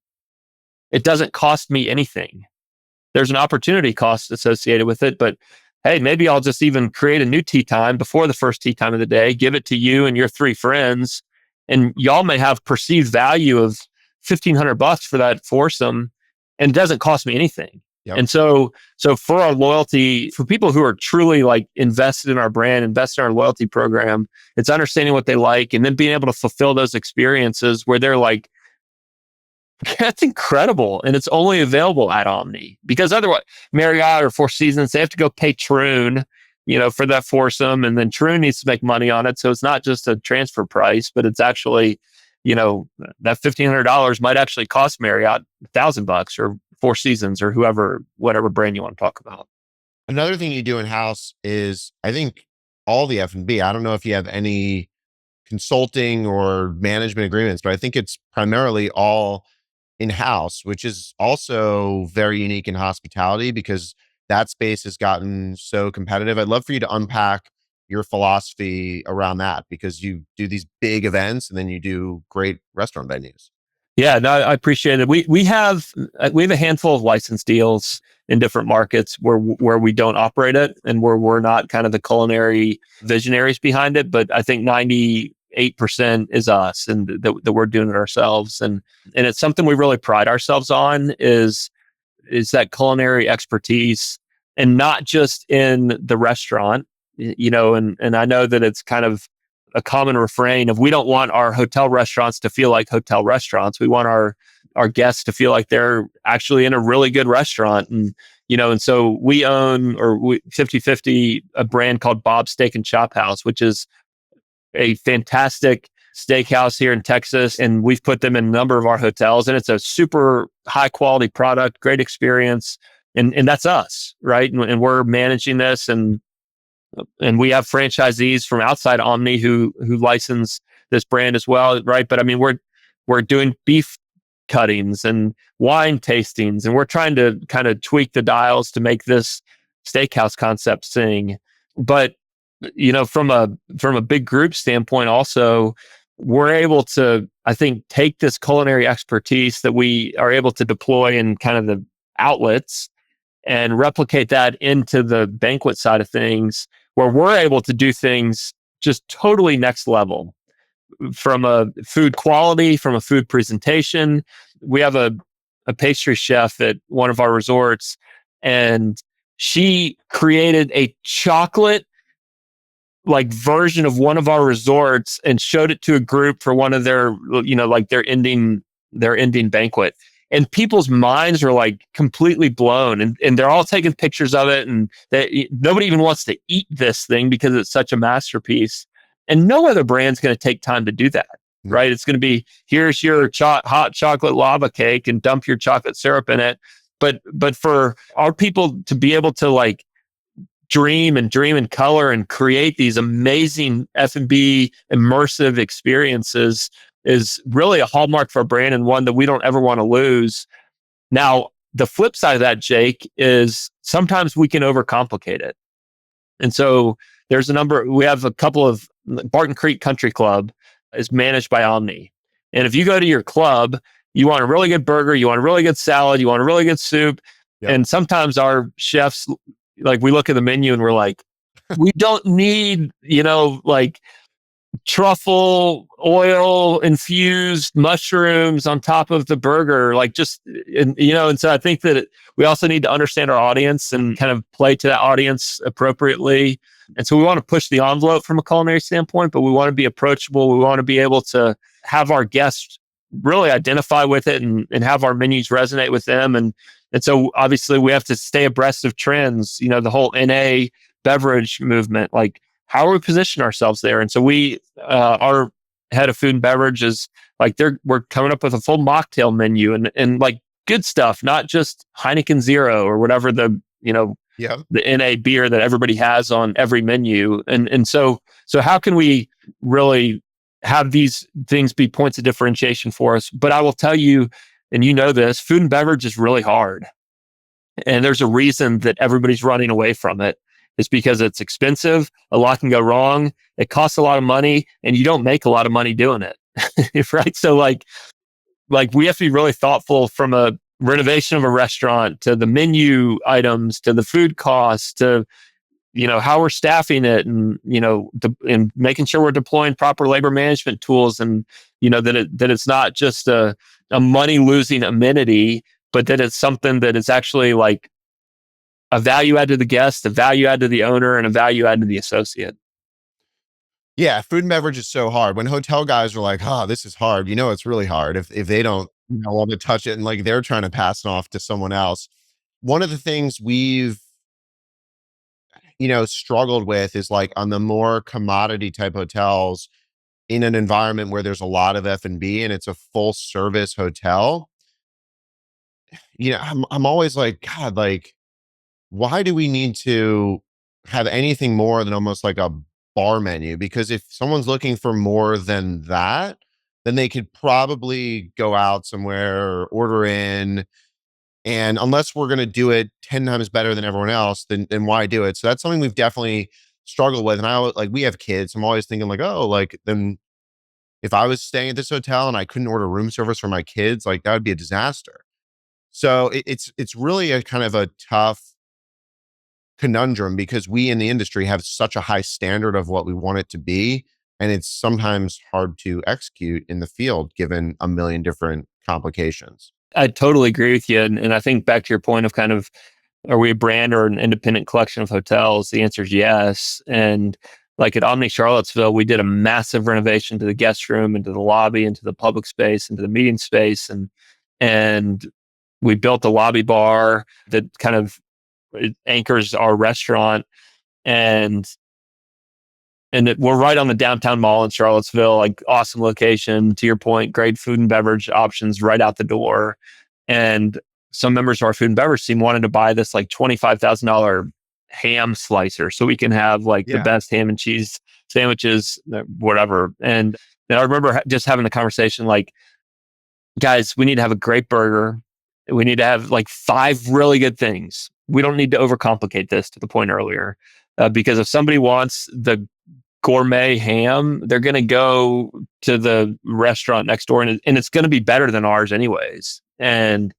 Speaker 1: It doesn't cost me anything. There's an opportunity cost associated with it, but hey, maybe I'll just even create a new tea time before the first tea time of the day, give it to you and your 3 friends, and y'all may have perceived value of $1,500 for that foursome, and it doesn't cost me anything.
Speaker 2: Yep.
Speaker 1: And so for our loyalty, for people who are truly like invested in our brand, invested in our loyalty program, it's understanding what they like and then being able to fulfill those experiences where they're like, that's incredible. And it's only available at Omni because otherwise Marriott or Four Seasons, they have to go pay Troon, for that foursome. And then Troon needs to make money on it. So it's not just a transfer price, but it's actually, that $1,500 might actually cost Marriott $1,000 or Four Seasons or whatever brand you want to talk about.
Speaker 2: Another thing you do in-house is, I think, all the F&B. I don't know if you have any consulting or management agreements, but I think it's primarily all in-house, which is also very unique in hospitality because that space has gotten so competitive. I'd love for you to unpack your philosophy around that because you do these big events and then you do great restaurant venues.
Speaker 1: Yeah, no, I appreciate it. We have a handful of license deals in different markets where we don't operate it and where we're not kind of the culinary visionaries behind it. But I think 98% is us and that we're doing it ourselves. And it's something we really pride ourselves on is that culinary expertise and not just in the restaurant, and I know that it's kind of a common refrain of we don't want our hotel restaurants to feel like hotel restaurants. We want our guests to feel like they're actually in a really good restaurant. And so we own 50/50 a brand called Bob's Steak and Chop House, which is a fantastic steakhouse here in Texas. And we've put them in a number of our hotels and it's a super high quality product, great experience. And that's us, right? And we're managing this and we have franchisees from outside Omni who license this brand as well, right? But I mean, we're doing beef cuttings and wine tastings, and we're trying to kind of tweak the dials to make this steakhouse concept sing. But from a big group standpoint, also we're able to, I think, take this culinary expertise that we are able to deploy in kind of the outlets and replicate that into the banquet side of things where we're able to do things just totally next level from a food quality, from a food presentation. We have a pastry chef at one of our resorts and she created a chocolate like version of one of our resorts and showed it to a group for one of their, their ending banquet. And people's minds are like completely blown and they're all taking pictures of it. And nobody even wants to eat this thing because it's such a masterpiece. And no other brand's going to take time to do that, right? It's going to be, here's your hot chocolate lava cake and dump your chocolate syrup in it. But for our people to be able to like dream in color and create these amazing F&B immersive experiences is really a hallmark for our brand and one that we don't ever want to lose. Now, the flip side of that, Jake, is sometimes we can overcomplicate it. And so we have a couple of Barton Creek Country Club is managed by Omni. And if you go to your club, you want a really good burger, you want a really good salad, you want a really good soup. Yep. And sometimes our chefs, like we look at the menu and we're like, we don't need, truffle oil infused mushrooms on top of the burger, like just, and so I think that we also need to understand our audience and kind of play to that audience appropriately. And so we want to push the envelope from a culinary standpoint, but we want to be approachable. We want to be able to have our guests really identify with it and have our menus resonate with them. And so obviously we have to stay abreast of trends, the whole NA beverage movement, like how are we position ourselves there? And so our head of food and beverage is like, we're coming up with a full mocktail menu and like good stuff, not just Heineken Zero or whatever
Speaker 2: Yeah.
Speaker 1: the NA beer that everybody has on every menu. And so how can we really have these things be points of differentiation for us? But I will tell you, and this, food and beverage is really hard. And there's a reason that everybody's running away from it. It's because it's expensive. A lot can go wrong. It costs a lot of money and you don't make a lot of money doing it. Right. So like we have to be really thoughtful from a renovation of a restaurant to the menu items, to the food costs, to, how we're staffing it and, and making sure we're deploying proper labor management tools and, that it's not just a money losing amenity, but that it's something that is actually like a value add to the guest, a value add to the owner, and a value add to the associate.
Speaker 2: Yeah, food and beverage is so hard. When hotel guys are like, "Oh, this is hard," it's really hard if they don't want to touch it and like they're trying to pass it off to someone else. One of the things we've struggled with is like on the more commodity type hotels in an environment where there's a lot of F&B and it's a full service hotel. I'm always like, God, like why do we need to have anything more than almost like a bar menu? Because if someone's looking for more than that, then they could probably go out somewhere or order in. And unless we're going to do it 10 times better than everyone else, then why do it? So that's something we've definitely struggled with. And we have kids. I'm always thinking like, oh, like then if I was staying at this hotel and I couldn't order room service for my kids, like that would be a disaster. So it's really a kind of a tough conundrum because we in the industry have such a high standard of what we want it to be. And it's sometimes hard to execute in the field given a million different complications.
Speaker 1: I totally agree with you. And I think back to your point of kind of, are we a brand or an independent collection of hotels? The answer is yes. And like at Omni Charlottesville, we did a massive renovation to the guest room, into the lobby, into the public space, into the meeting space. And we built a lobby bar that kind of anchors our restaurant. We're right on the downtown mall in Charlottesville, like awesome location. To your point, great food and beverage options right out the door. And some members of our food and beverage team wanted to buy this like $25,000 ham slicer so we can have like the best ham and cheese sandwiches, whatever. And I remember just having the conversation like, guys, we need to have a great burger. We need to have like 5 really good things. We don't need to overcomplicate this to the point earlier. Because if somebody wants the gourmet ham, they're going to go to the restaurant next door and it's going to be better than ours anyways. And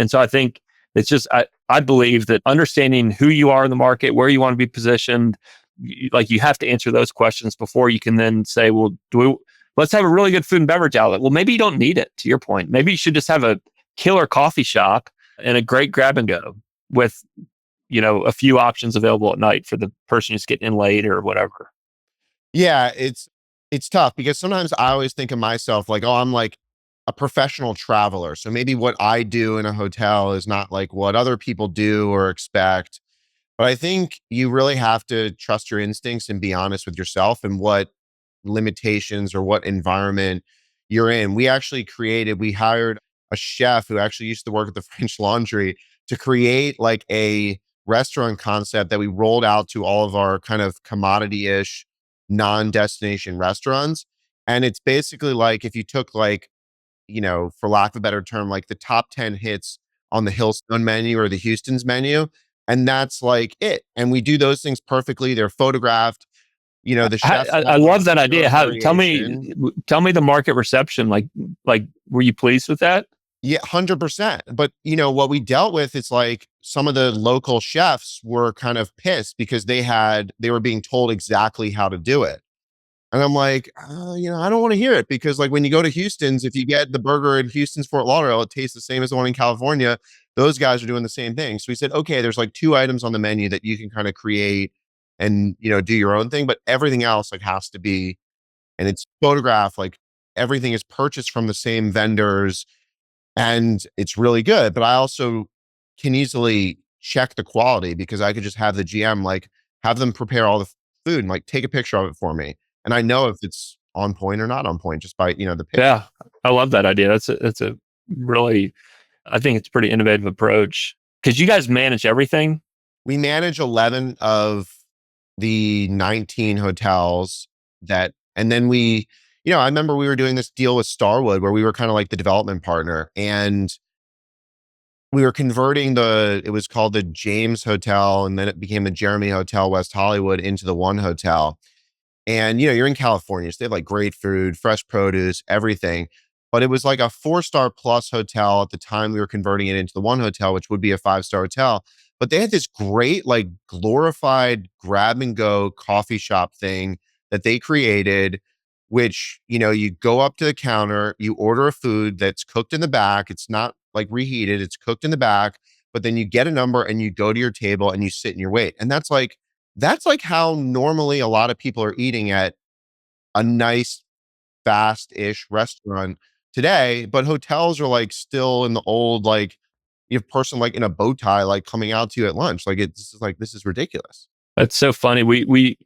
Speaker 1: so I think it's just, I believe that understanding who you are in the market, where you want to be positioned, like you have to answer those questions before you can then say, well, let's have a really good food and beverage outlet. Well, maybe you don't need it, to your point. Maybe you should just have a killer coffee shop and a great grab and go with a few options available at night for the person who's getting in late or whatever.
Speaker 2: Yeah, it's tough because sometimes I always think of myself like, oh, I'm like a professional traveler. So maybe what I do in a hotel is not like what other people do or expect. But I think you really have to trust your instincts and be honest with yourself and what limitations or what environment you're in. We hired a chef who actually used to work at the French Laundry to create like a restaurant concept that we rolled out to all of our kind of commodity-ish non-destination restaurants. And it's basically like if you took like, for lack of a better term, like the top 10 hits on the Hillstone menu or the Houston's menu. And that's like it. And we do those things perfectly. They're photographed. The chef.
Speaker 1: I love that idea. Tell me the market reception. Like, were you pleased with that?
Speaker 2: Yeah, 100%. But what we dealt with is like some of the local chefs were kind of pissed because they were being told exactly how to do it. And I'm like, I don't want to hear it because like when you go to Houston's, if you get the burger in Houston's Fort Lauderdale, it tastes the same as the one in California. Those guys are doing the same thing. So we said, okay, there's like two items on the menu that you can kind of create and, do your own thing, but everything else like has to be, and it's photographed, like everything is purchased from the same vendors and it's really good. But I also can easily check the quality because I could just have the GM like have them prepare all the food and like take a picture of it for me. And I know if it's on point or not on point just by, the picture.
Speaker 1: Yeah, I love that idea. That's a really, I think it's a pretty innovative approach because you guys manage everything.
Speaker 2: We manage 11 of the 19 hotels and then I remember we were doing this deal with Starwood where we were kind of like the development partner and we were converting it was called the James Hotel and then it became the Jeremy Hotel, West Hollywood into the One Hotel. And, you're in California, so they have like great food, fresh produce, everything. But it was like a 4-star plus hotel at the time we were converting it into the One Hotel, which would be a 5-star hotel. But they had this great, like glorified grab and go coffee shop thing that they created, which, you go up to the counter, you order a food that's cooked in the back. It's not like reheated, it's cooked in the back. But then you get a number and you go to your table and you sit and you wait. And that's like how normally a lot of people are eating at a nice fast-ish restaurant today, but hotels are like still in the old, like you have person like in a bow tie, like coming out to you at lunch. Like this is ridiculous.
Speaker 1: That's so funny. We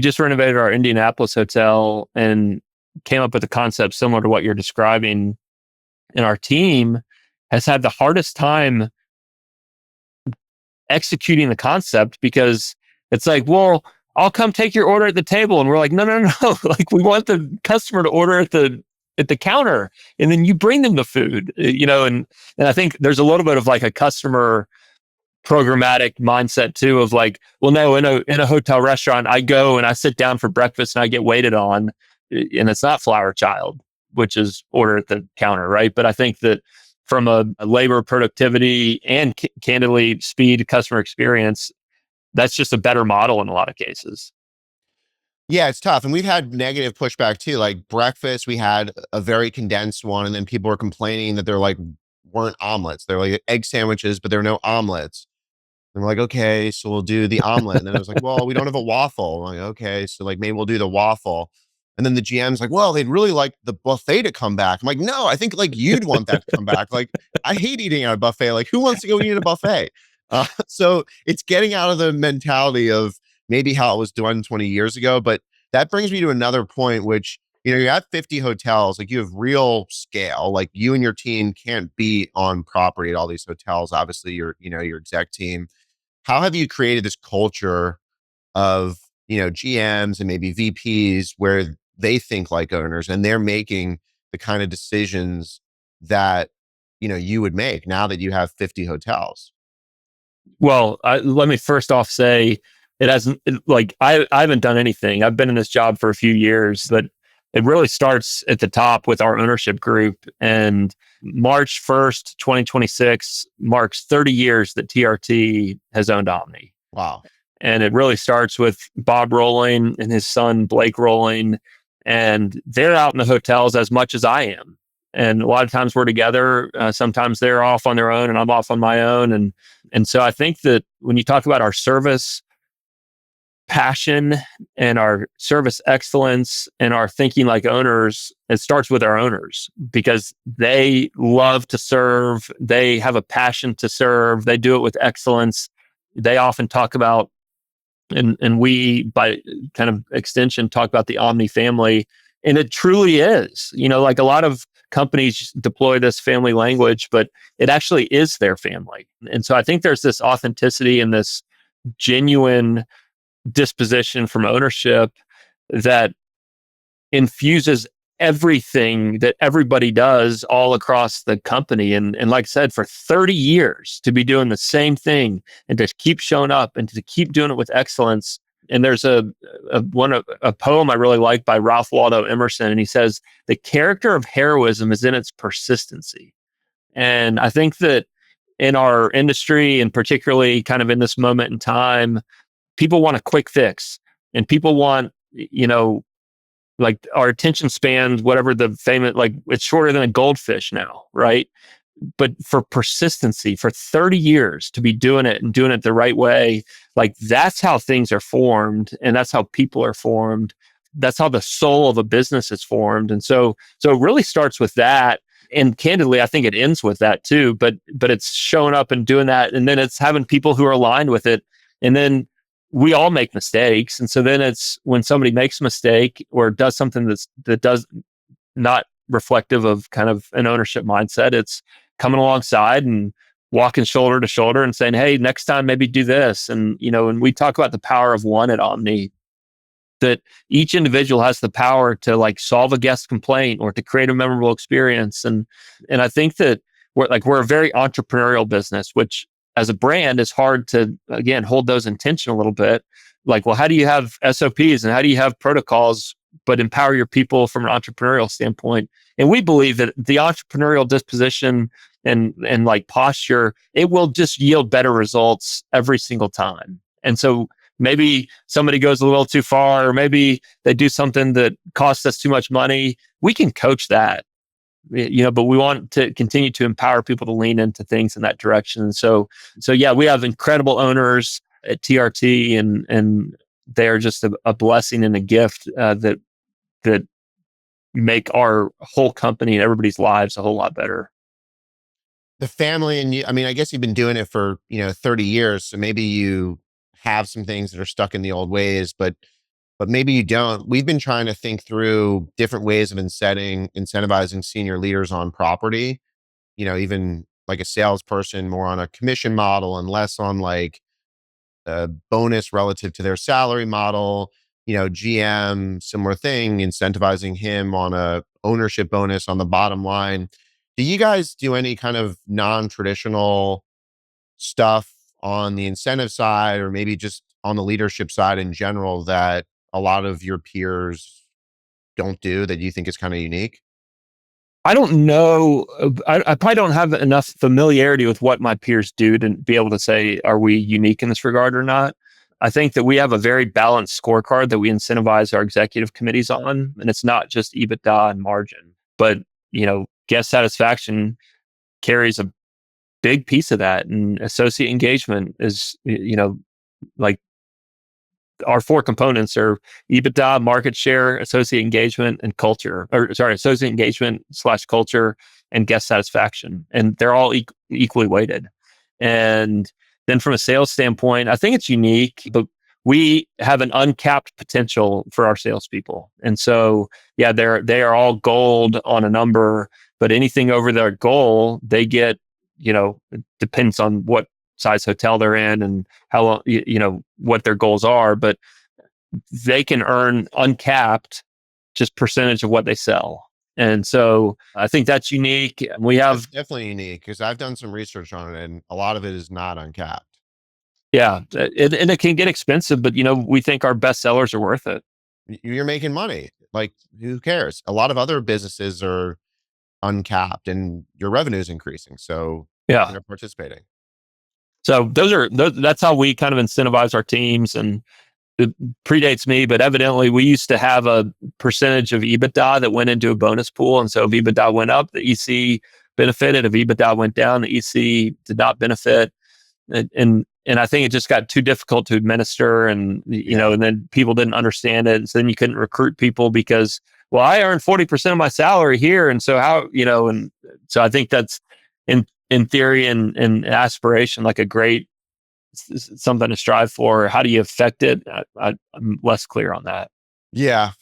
Speaker 1: just renovated our Indianapolis hotel and came up with a concept similar to what you're describing. And our team has had the hardest time executing the concept because it's like, well, I'll come take your order at the table. And we're like, no, no, no. Like we want the customer to order at the counter and then you bring them the food, and I think there's a little bit of like a customer programmatic mindset too of like, well, no, in a hotel restaurant, I go and I sit down for breakfast and I get waited on and it's not Flower Child, which is order at the counter. Right. But I think that from a labor productivity and candidly speed customer experience, that's just a better model in a lot of cases.
Speaker 2: Yeah, it's tough. And we've had negative pushback too. Like breakfast, we had a very condensed one, and then people were complaining that they're like weren't omelets. They're like egg sandwiches, but there were no omelets. And we're like, okay, so we'll do the omelet. And then it was like, well, we don't have a waffle. I'm like, okay, so like maybe we'll do the waffle. And then the GM's like, well, they'd really like the buffet to come back. I'm like, no, I think like you'd want that to come back. Like, I hate eating at a buffet. Like, who wants to go eat at a buffet? So it's getting out of the mentality of maybe how it was done 20 years ago. But that brings me to another point, which, you have 50 hotels, like you have real scale, like you and your team can't be on property at all these hotels. Obviously your exec team. How have you created this culture of, GMs and maybe VPs where they think like owners and they're making the kind of decisions that, you would make now that you have 50 hotels?
Speaker 1: Well, let me first off say I haven't done anything. I've been in this job for a few years, but it really starts at the top with our ownership group. And March 1st, 2026 marks 30 years that TRT has owned Omni.
Speaker 2: Wow.
Speaker 1: And it really starts with Bob Rolling and his son, Blake Rolling. And they're out in the hotels as much as I am. And a lot of times we're together. Sometimes they're off on their own and I'm off on my own. And so I think that when you talk about our service passion and our service excellence and our thinking like owners, it starts with our owners because they love to serve. They have a passion to serve. They do it with excellence. They often talk about, and we, by kind of extension, talk about the Omni family. And it truly is, like a lot of companies deploy this family language, but it actually is their family. And so I think there's this authenticity and this genuine disposition from ownership that infuses everything that everybody does all across the company. And like I said, for 30 years to be doing the same thing and to keep showing up and to keep doing it with excellence. And there's a poem I really like by Ralph Waldo Emerson. And he says, the character of heroism is in its persistency. And I think that in our industry, and particularly kind of in this moment in time, people want a quick fix and people want, like our attention spans, whatever the famous, like it's shorter than a goldfish now, right? But for persistency for 30 years to be doing it and doing it the right way, like that's how things are formed and that's how people are formed. That's how the soul of a business is formed. And so it really starts with that. And candidly, I think it ends with that too, but it's showing up and doing that. And then it's having people who are aligned with it. And then we all make mistakes. And so then it's when somebody makes a mistake or does something that does not reflective of kind of an ownership mindset, it's coming alongside and walking shoulder to shoulder and saying, hey, next time maybe do this. And, and we talk about the power of one at Omni, that each individual has the power to like solve a guest complaint or to create a memorable experience. And I think that we're a very entrepreneurial business, which as a brand is hard to, again, hold those in tension a little bit. Like, well, how do you have SOPs and how do you have protocols, but empower your people from an entrepreneurial standpoint? And we believe that the entrepreneurial disposition and like posture, it will just yield better results every single time. And so maybe somebody goes a little too far, or maybe they do something that costs us too much money. We can coach that, but we want to continue to empower people to lean into things in that direction. And so yeah, we have incredible owners at TRT, and they're just a blessing and a gift that make our whole company and everybody's lives a whole lot better.
Speaker 2: The family and you, I mean, I guess you've been doing it for, 30 years. So maybe you have some things that are stuck in the old ways, but maybe you don't. We've been trying to think through different ways of incentivizing senior leaders on property, even like a salesperson more on a commission model and less on like a bonus relative to their salary model. GM, similar thing, incentivizing him on a ownership bonus on the bottom line. Do you guys do any kind of non-traditional stuff on the incentive side or maybe just on the leadership side in general that a lot of your peers don't do that you think is kind of unique?
Speaker 1: I don't know. I probably don't have enough familiarity with what my peers do to be able to say, are we unique in this regard or not? I think that we have a very balanced scorecard that we incentivize our executive committees on. And it's not just EBITDA and margin, but, guest satisfaction carries a big piece of that. And associate engagement is, like our four components are EBITDA, market share, associate engagement, and culture. Or sorry, associate engagement / culture and guest satisfaction, and they're all equally weighted. And then from a sales standpoint, I think it's unique, but we have an uncapped potential for our salespeople. And so, yeah, they are all gold on a number, but anything over their goal, they get. It depends on what size hotel they're in and how long, what their goals are, but they can earn uncapped just percentage of what they sell. And so I think that's unique. We
Speaker 2: That's
Speaker 1: have,
Speaker 2: definitely unique because I've done some research on it and a lot of it is not uncapped.
Speaker 1: yeah, and it can get expensive, but we think our best sellers are worth it.
Speaker 2: You're making money. Like, who cares? A lot of other businesses are uncapped and your revenue is increasing. So
Speaker 1: Yeah.
Speaker 2: they're participating.
Speaker 1: So that's how we kind of incentivize our teams. And it predates me, but evidently we used to have a percentage of EBITDA that went into a bonus pool. And so if EBITDA went up, the EC benefited. If EBITDA went down, the EC did not benefit. And I think it just got too difficult to administer, and and then people didn't understand it. And so then you couldn't recruit people because, well, I earn 40% of my salary here. And so how, and so I think that's in theory and aspiration, like a great something to strive for. How do you affect it? I'm less clear on that.
Speaker 2: Yeah.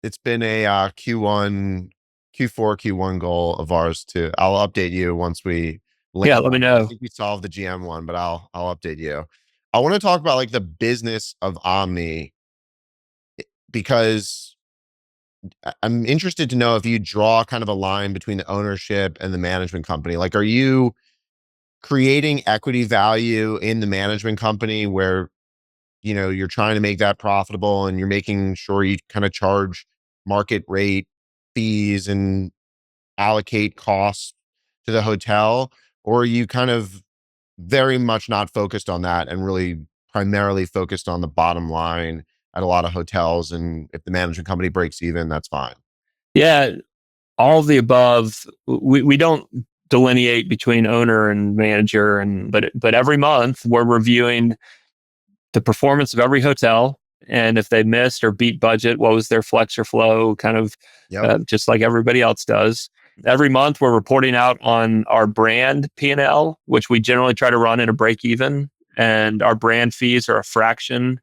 Speaker 2: It's been a Q1, Q4, Q1 goal of ours to, I'll update you once we land
Speaker 1: Yeah, let me
Speaker 2: on it. I
Speaker 1: know.
Speaker 2: think we solved the GM one, but I'll update you. I want to talk about like the business of Omni because I'm interested to know if you draw kind of a line between the ownership and the management company. Like, are you creating equity value in the management company where, you're trying to make that profitable and you're making sure you kind of charge market rate fees and allocate costs to the hotel? Or are you kind of very much not focused on that and really primarily focused on the bottom line at a lot of hotels, and if the management company breaks even, that's fine.
Speaker 1: Yeah, all of the above. We don't delineate between owner and manager, but every month we're reviewing the performance of every hotel, and if they missed or beat budget, what was their flex or flow, kind of
Speaker 2: Yep.
Speaker 1: just like everybody else does. Every month we're reporting out on our brand P&L, which we generally try to run at a break even, and our brand fees are a fraction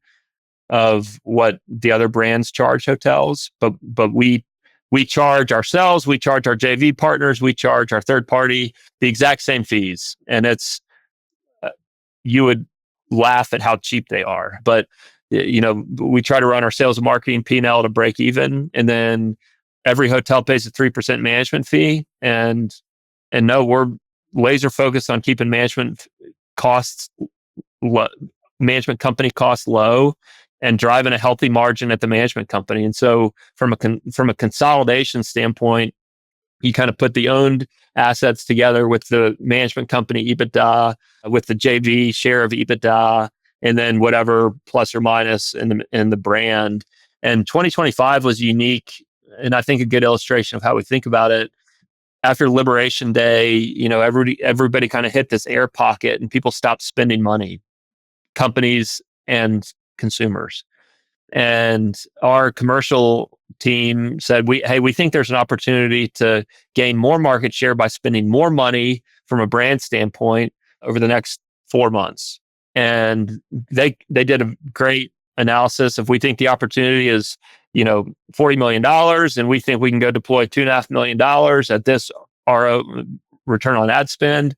Speaker 1: of what the other brands charge hotels. But we charge ourselves, we charge our JV partners, we charge our third party the exact same fees, and it's you would laugh at how cheap they are. But we try to run our sales and marketing P&L to break even, and then every hotel pays a 3% management fee. And no, we're laser focused on keeping costs low, management company costs low, and driving a healthy margin at the management company. And so from a consolidation standpoint, you kind of put the owned assets together with the management company EBITDA, with the JV share of EBITDA, and then whatever plus or minus in the brand. And 2025 was unique, and I think a good illustration of how we think about it. After Liberation Day, everybody kind of hit this air pocket, and people stopped spending money, companies and consumers. And our commercial team said, we think there's an opportunity to gain more market share by spending more money from a brand standpoint over the next 4 months. And they did a great analysis. If we think the opportunity is, $40 million, and we think we can go deploy $2.5 million at this RO, return on ad spend.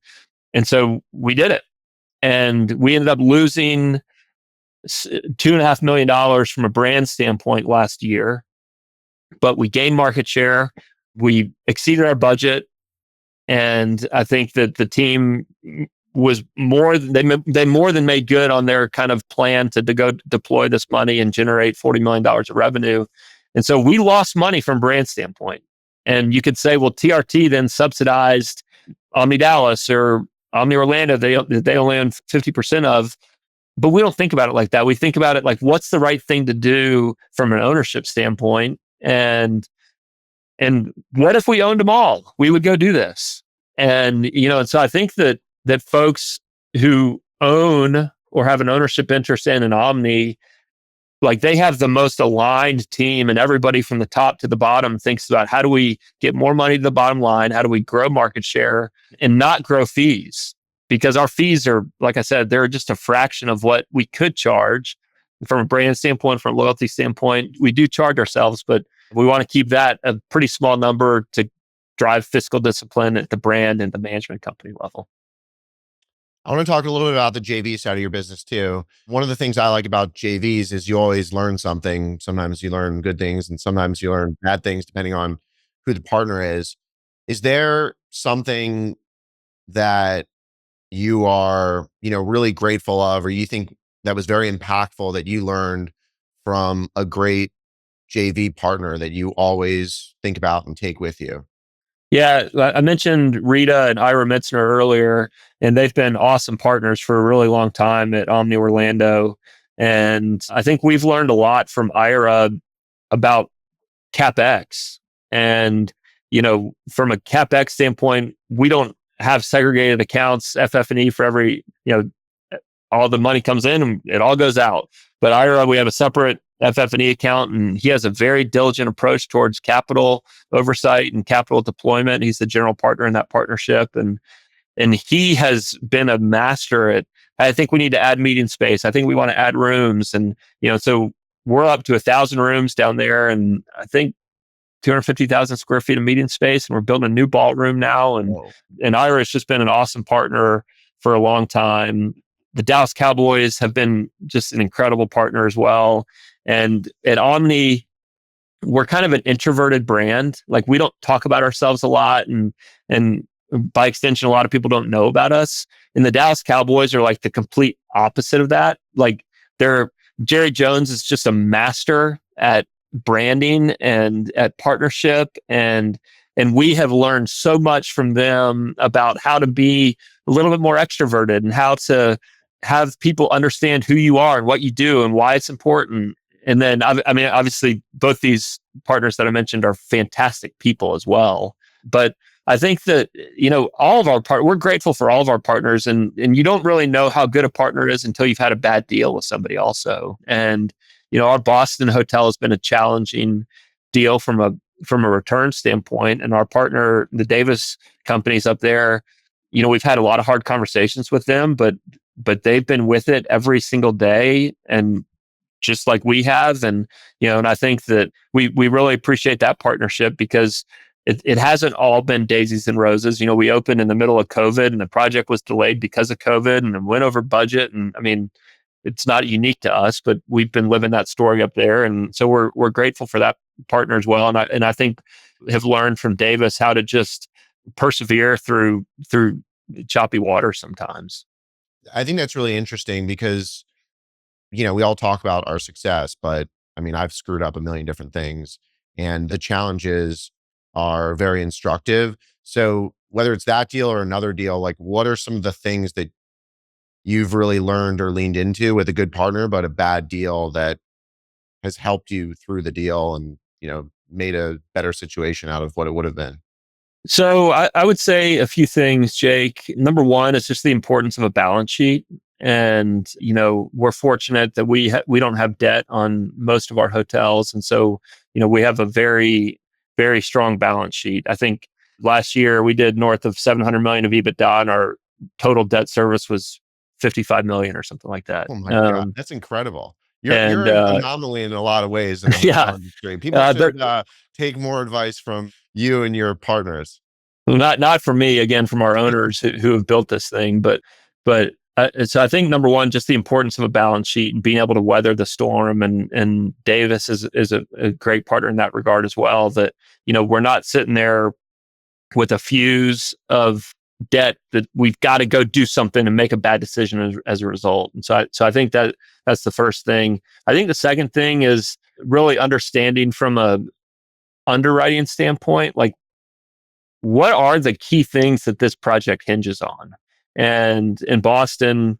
Speaker 1: And so we did it. And we ended up losing $2.5 million from a brand standpoint last year, but we gained market share. We exceeded our budget, and I think that the team was they more than made good on their kind of plan to go deploy this money and generate $40 million of revenue. And so we lost money from brand standpoint. And you could say, well, TRT then subsidized Omni Dallas or Omni Orlando. They only own 50% of. But we don't think about it like that. We think about it like, what's the right thing to do from an ownership standpoint? And what if we owned them all? We would go do this. And so I think that folks who own or have an ownership interest in an Omni, like, they have the most aligned team, and everybody from the top to the bottom thinks about, how do we get more money to the bottom line? How do we grow market share and not grow fees? Because our fees are, like I said, they're just a fraction of what we could charge from a brand standpoint, from a loyalty standpoint. We do charge ourselves, but we want to keep that a pretty small number to drive fiscal discipline at the brand and the management company level.
Speaker 2: I want to talk a little bit about the JV side of your business too. One of the things I like about JVs is you always learn something. Sometimes you learn good things, and sometimes you learn bad things depending on who the partner is. Is there something that you are, really grateful of, or you think that was very impactful that you learned from a great JV partner that you always think about and take with you?
Speaker 1: Yeah, I mentioned Rita and Ira Mitzner earlier, and they've been awesome partners for a really long time at Omni Orlando. And I think we've learned a lot from Ira about CapEx. And, from a CapEx standpoint, we don't have segregated accounts, FF&E for every, all the money comes in and it all goes out. But Ira, we have a separate FF&E account, and he has a very diligent approach towards capital oversight and capital deployment. He's the general partner in that partnership. And he has been a master at, I think we need to add meeting space. I think we want to add rooms. And, so we're up to 1,000 rooms down there, and I think 250,000 square feet of meeting space. And we're building a new ballroom now. And Ira has just been an awesome partner for a long time. The Dallas Cowboys have been just an incredible partner as well. And at Omni, we're kind of an introverted brand. Like, we don't talk about ourselves a lot, and by extension, a lot of people don't know about us. And the Dallas Cowboys are like the complete opposite of that. Like, Jerry Jones is just a master at branding and at partnership, and we have learned so much from them about how to be a little bit more extroverted and how to have people understand who you are and what you do and why it's important. and then I mean, obviously, both these partners that I mentioned are fantastic people as well. But I think that all of we're grateful for all of our partners, and you don't really know how good a partner is until you've had a bad deal with somebody also. And our Boston hotel has been a challenging deal from a return standpoint, and our partner, the Davis companies up there, we've had a lot of hard conversations with them, but they've been with it every single day, and just like we have. And I think that we really appreciate that partnership, because it hasn't all been daisies and roses. We opened in the middle of COVID, and the project was delayed because of COVID, and it went over budget. And I mean, it's not unique to us, but we've been living that story up there, and so we're grateful for that partner as well. And I think have learned from Davis how to just persevere through choppy water sometimes.
Speaker 2: I think that's really interesting because, we all talk about our success, but I mean, I've screwed up a million different things, and the challenges are very instructive. So whether it's that deal or another deal, like what are some of the things that you've really learned or leaned into with a good partner, but a bad deal that has helped you through the deal and, made a better situation out of what it would have been?
Speaker 1: So I would say a few things, Jake. Number one is just the importance of a balance sheet. And, we're fortunate that we don't have debt on most of our hotels. And so, we have a very, very strong balance sheet. I think last year we did north of 700 million of EBITDA, and our total debt service was 55 million or something like that.
Speaker 2: Oh my God, that's incredible. You're
Speaker 1: And
Speaker 2: an anomaly in a lot of ways in the
Speaker 1: yeah,
Speaker 2: hotel industry. People should take more advice from you and your partners.
Speaker 1: not for me, again, from our owners who have built this thing, but so I think number one, just the importance of a balance sheet and being able to weather the storm. And Davis is a great partner in that regard as well. That we're not sitting there with a fuse of debt that we've got to go do something and make a bad decision as a result. And so I think that's the first thing. I think the second thing is really understanding from a underwriting standpoint, like, what are the key things that this project hinges on? And in Boston,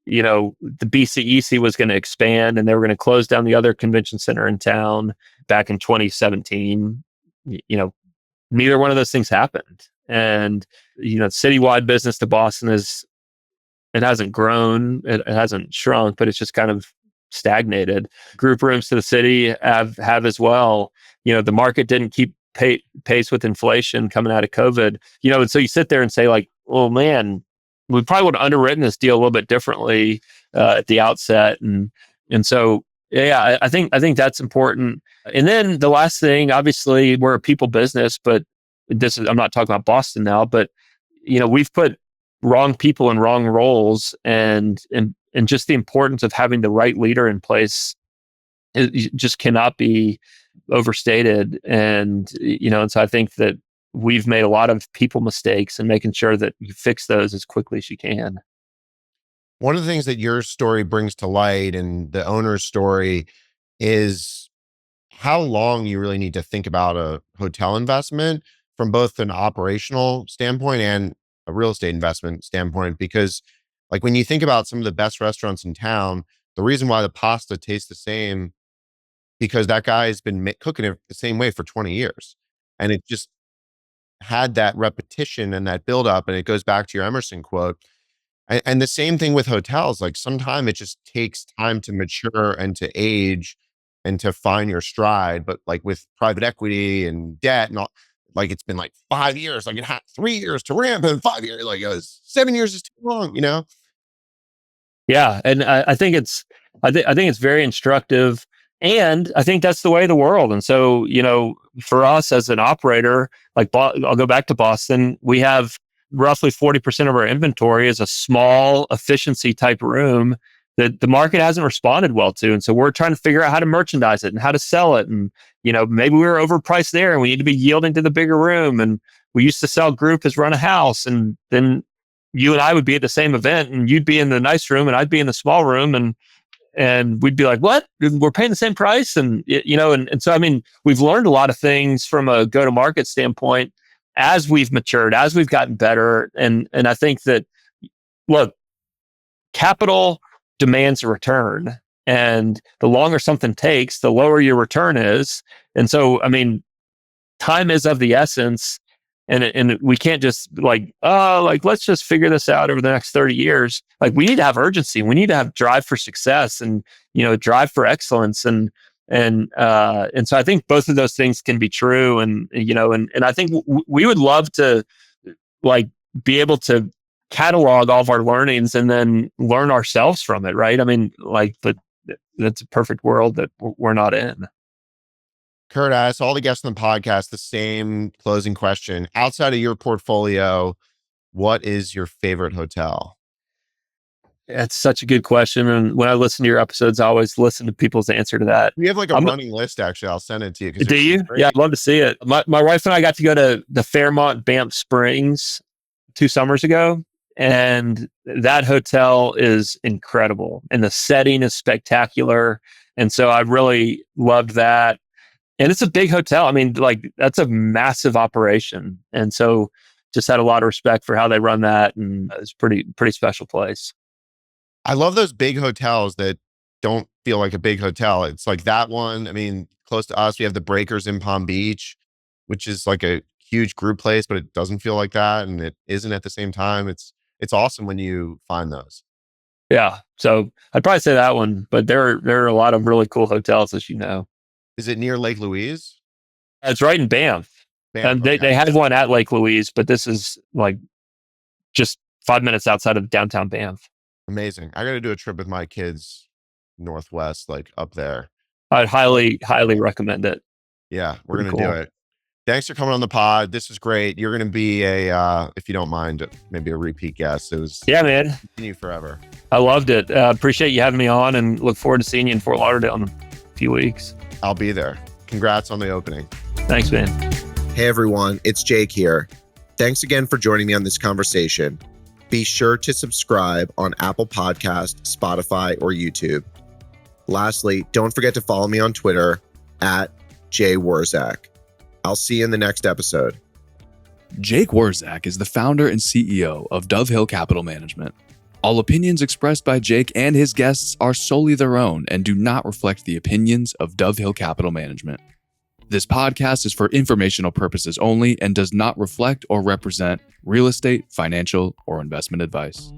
Speaker 1: the BCEC was going to expand, and they were going to close down the other convention center in town back in 2017. Neither one of those things happened. And, citywide business to Boston it hasn't grown, it hasn't shrunk, but it's just kind of stagnated. Group rooms to the city have as well. The market didn't keep pace with inflation coming out of COVID. And so you sit there and say, like, oh man, we probably would have underwritten this deal a little bit differently at the outset. And so yeah, I think that's important. And then the last thing, obviously, we're a people business, but I'm not talking about Boston now, but we've put wrong people in wrong roles, and just the importance of having the right leader in place, it just cannot be overstated. And so I think that we've made a lot of people mistakes, and making sure that you fix those as quickly as you can.
Speaker 2: One of the things that your story brings to light and the owner's story is how long you really need to think about a hotel investment from both an operational standpoint and a real estate investment standpoint. Because, like, when you think about some of the best restaurants in town, the reason why the pasta tastes the same, because that guy has been cooking it the same way for 20 years. And it just had that repetition and that buildup. And it goes back to your Emerson quote. And the same thing with hotels. Like, sometimes it just takes time to mature and to age and to find your stride. But like with private equity and debt and all, like, it's been like 5 years, like it had 3 years to ramp, and 5 years, like, 7 years is too long.
Speaker 1: Yeah, and I think it's very instructive, and I think that's the way of the world. And so, for us as an operator, like, I'll go back to Boston. We have roughly 40% of our inventory is a small efficiency type room that the market hasn't responded well to, and so we're trying to figure out how to merchandise it and how to sell it. And maybe we were overpriced there, and we need to be yielding to the bigger room. And we used to sell group as run a house, and then you and I would be at the same event, and you'd be in the nice room and I'd be in the small room, and we'd be like, what? We're paying the same price? And so, I mean, we've learned a lot of things from a go-to-market standpoint as we've matured, as we've gotten better. And I think that, look, capital demands a return. And the longer something takes, the lower your return is. And so, I mean, time is of the essence. And we can't just let's just figure this out over the next 30 years. Like, we need to have urgency. We need to have drive for success and, drive for excellence. And so I think both of those things can be true. And I think we would love to be able to catalog all of our learnings and then learn ourselves from it. Right. I mean, but that's a perfect world that we're not in.
Speaker 2: Kurt, I asked all the guests on the podcast the same closing question. Outside of your portfolio, what is your favorite hotel?
Speaker 1: That's such a good question. And when I listen to your episodes, I always listen to people's answer to that.
Speaker 2: We have a running list, actually. I'll send it to you.
Speaker 1: Do you? Yeah, I'd love to see it. My wife and I got to go to the Fairmont Banff Springs 2 summers ago. And that hotel is incredible. And the setting is spectacular. And so I really loved that. And it's a big hotel. I mean, that's a massive operation. And so just had a lot of respect for how they run that. And it's pretty special place.
Speaker 2: I love those big hotels that don't feel like a big hotel. It's like that one. I mean, close to us, we have the Breakers in Palm Beach, which is like a huge group place, but it doesn't feel like that. And it isn't at the same time. It's awesome when you find those.
Speaker 1: Yeah. So I'd probably say that one, but there are a lot of really cool hotels, as you know.
Speaker 2: Is it near Lake Louise?
Speaker 1: It's right in Banff. And they had one at Lake Louise, but this is just 5 minutes outside of downtown Banff.
Speaker 2: Amazing. I got to do a trip with my kids northwest, up there.
Speaker 1: I'd highly recommend it.
Speaker 2: Yeah, we're going to do it. Thanks for coming on the pod. This is great. You're going to be if you don't mind, maybe a repeat guest.
Speaker 1: Yeah, man.
Speaker 2: Continue forever.
Speaker 1: I loved it. Appreciate you having me on and look forward to seeing you in Fort Lauderdale in a few weeks.
Speaker 2: I'll be there. Congrats on the opening.
Speaker 1: Thanks, man.
Speaker 2: Hey, everyone. It's Jake here. Thanks again for joining me on this conversation. Be sure to subscribe on Apple Podcasts, Spotify, or YouTube. Lastly, don't forget to follow me on Twitter @JWurzak. I'll see you in the next episode.
Speaker 3: Jake Wurzak is the founder and CEO of Dove Hill Capital Management. All opinions expressed by Jake and his guests are solely their own and do not reflect the opinions of Dove Hill Capital Management. This podcast is for informational purposes only and does not reflect or represent real estate, financial, or investment advice.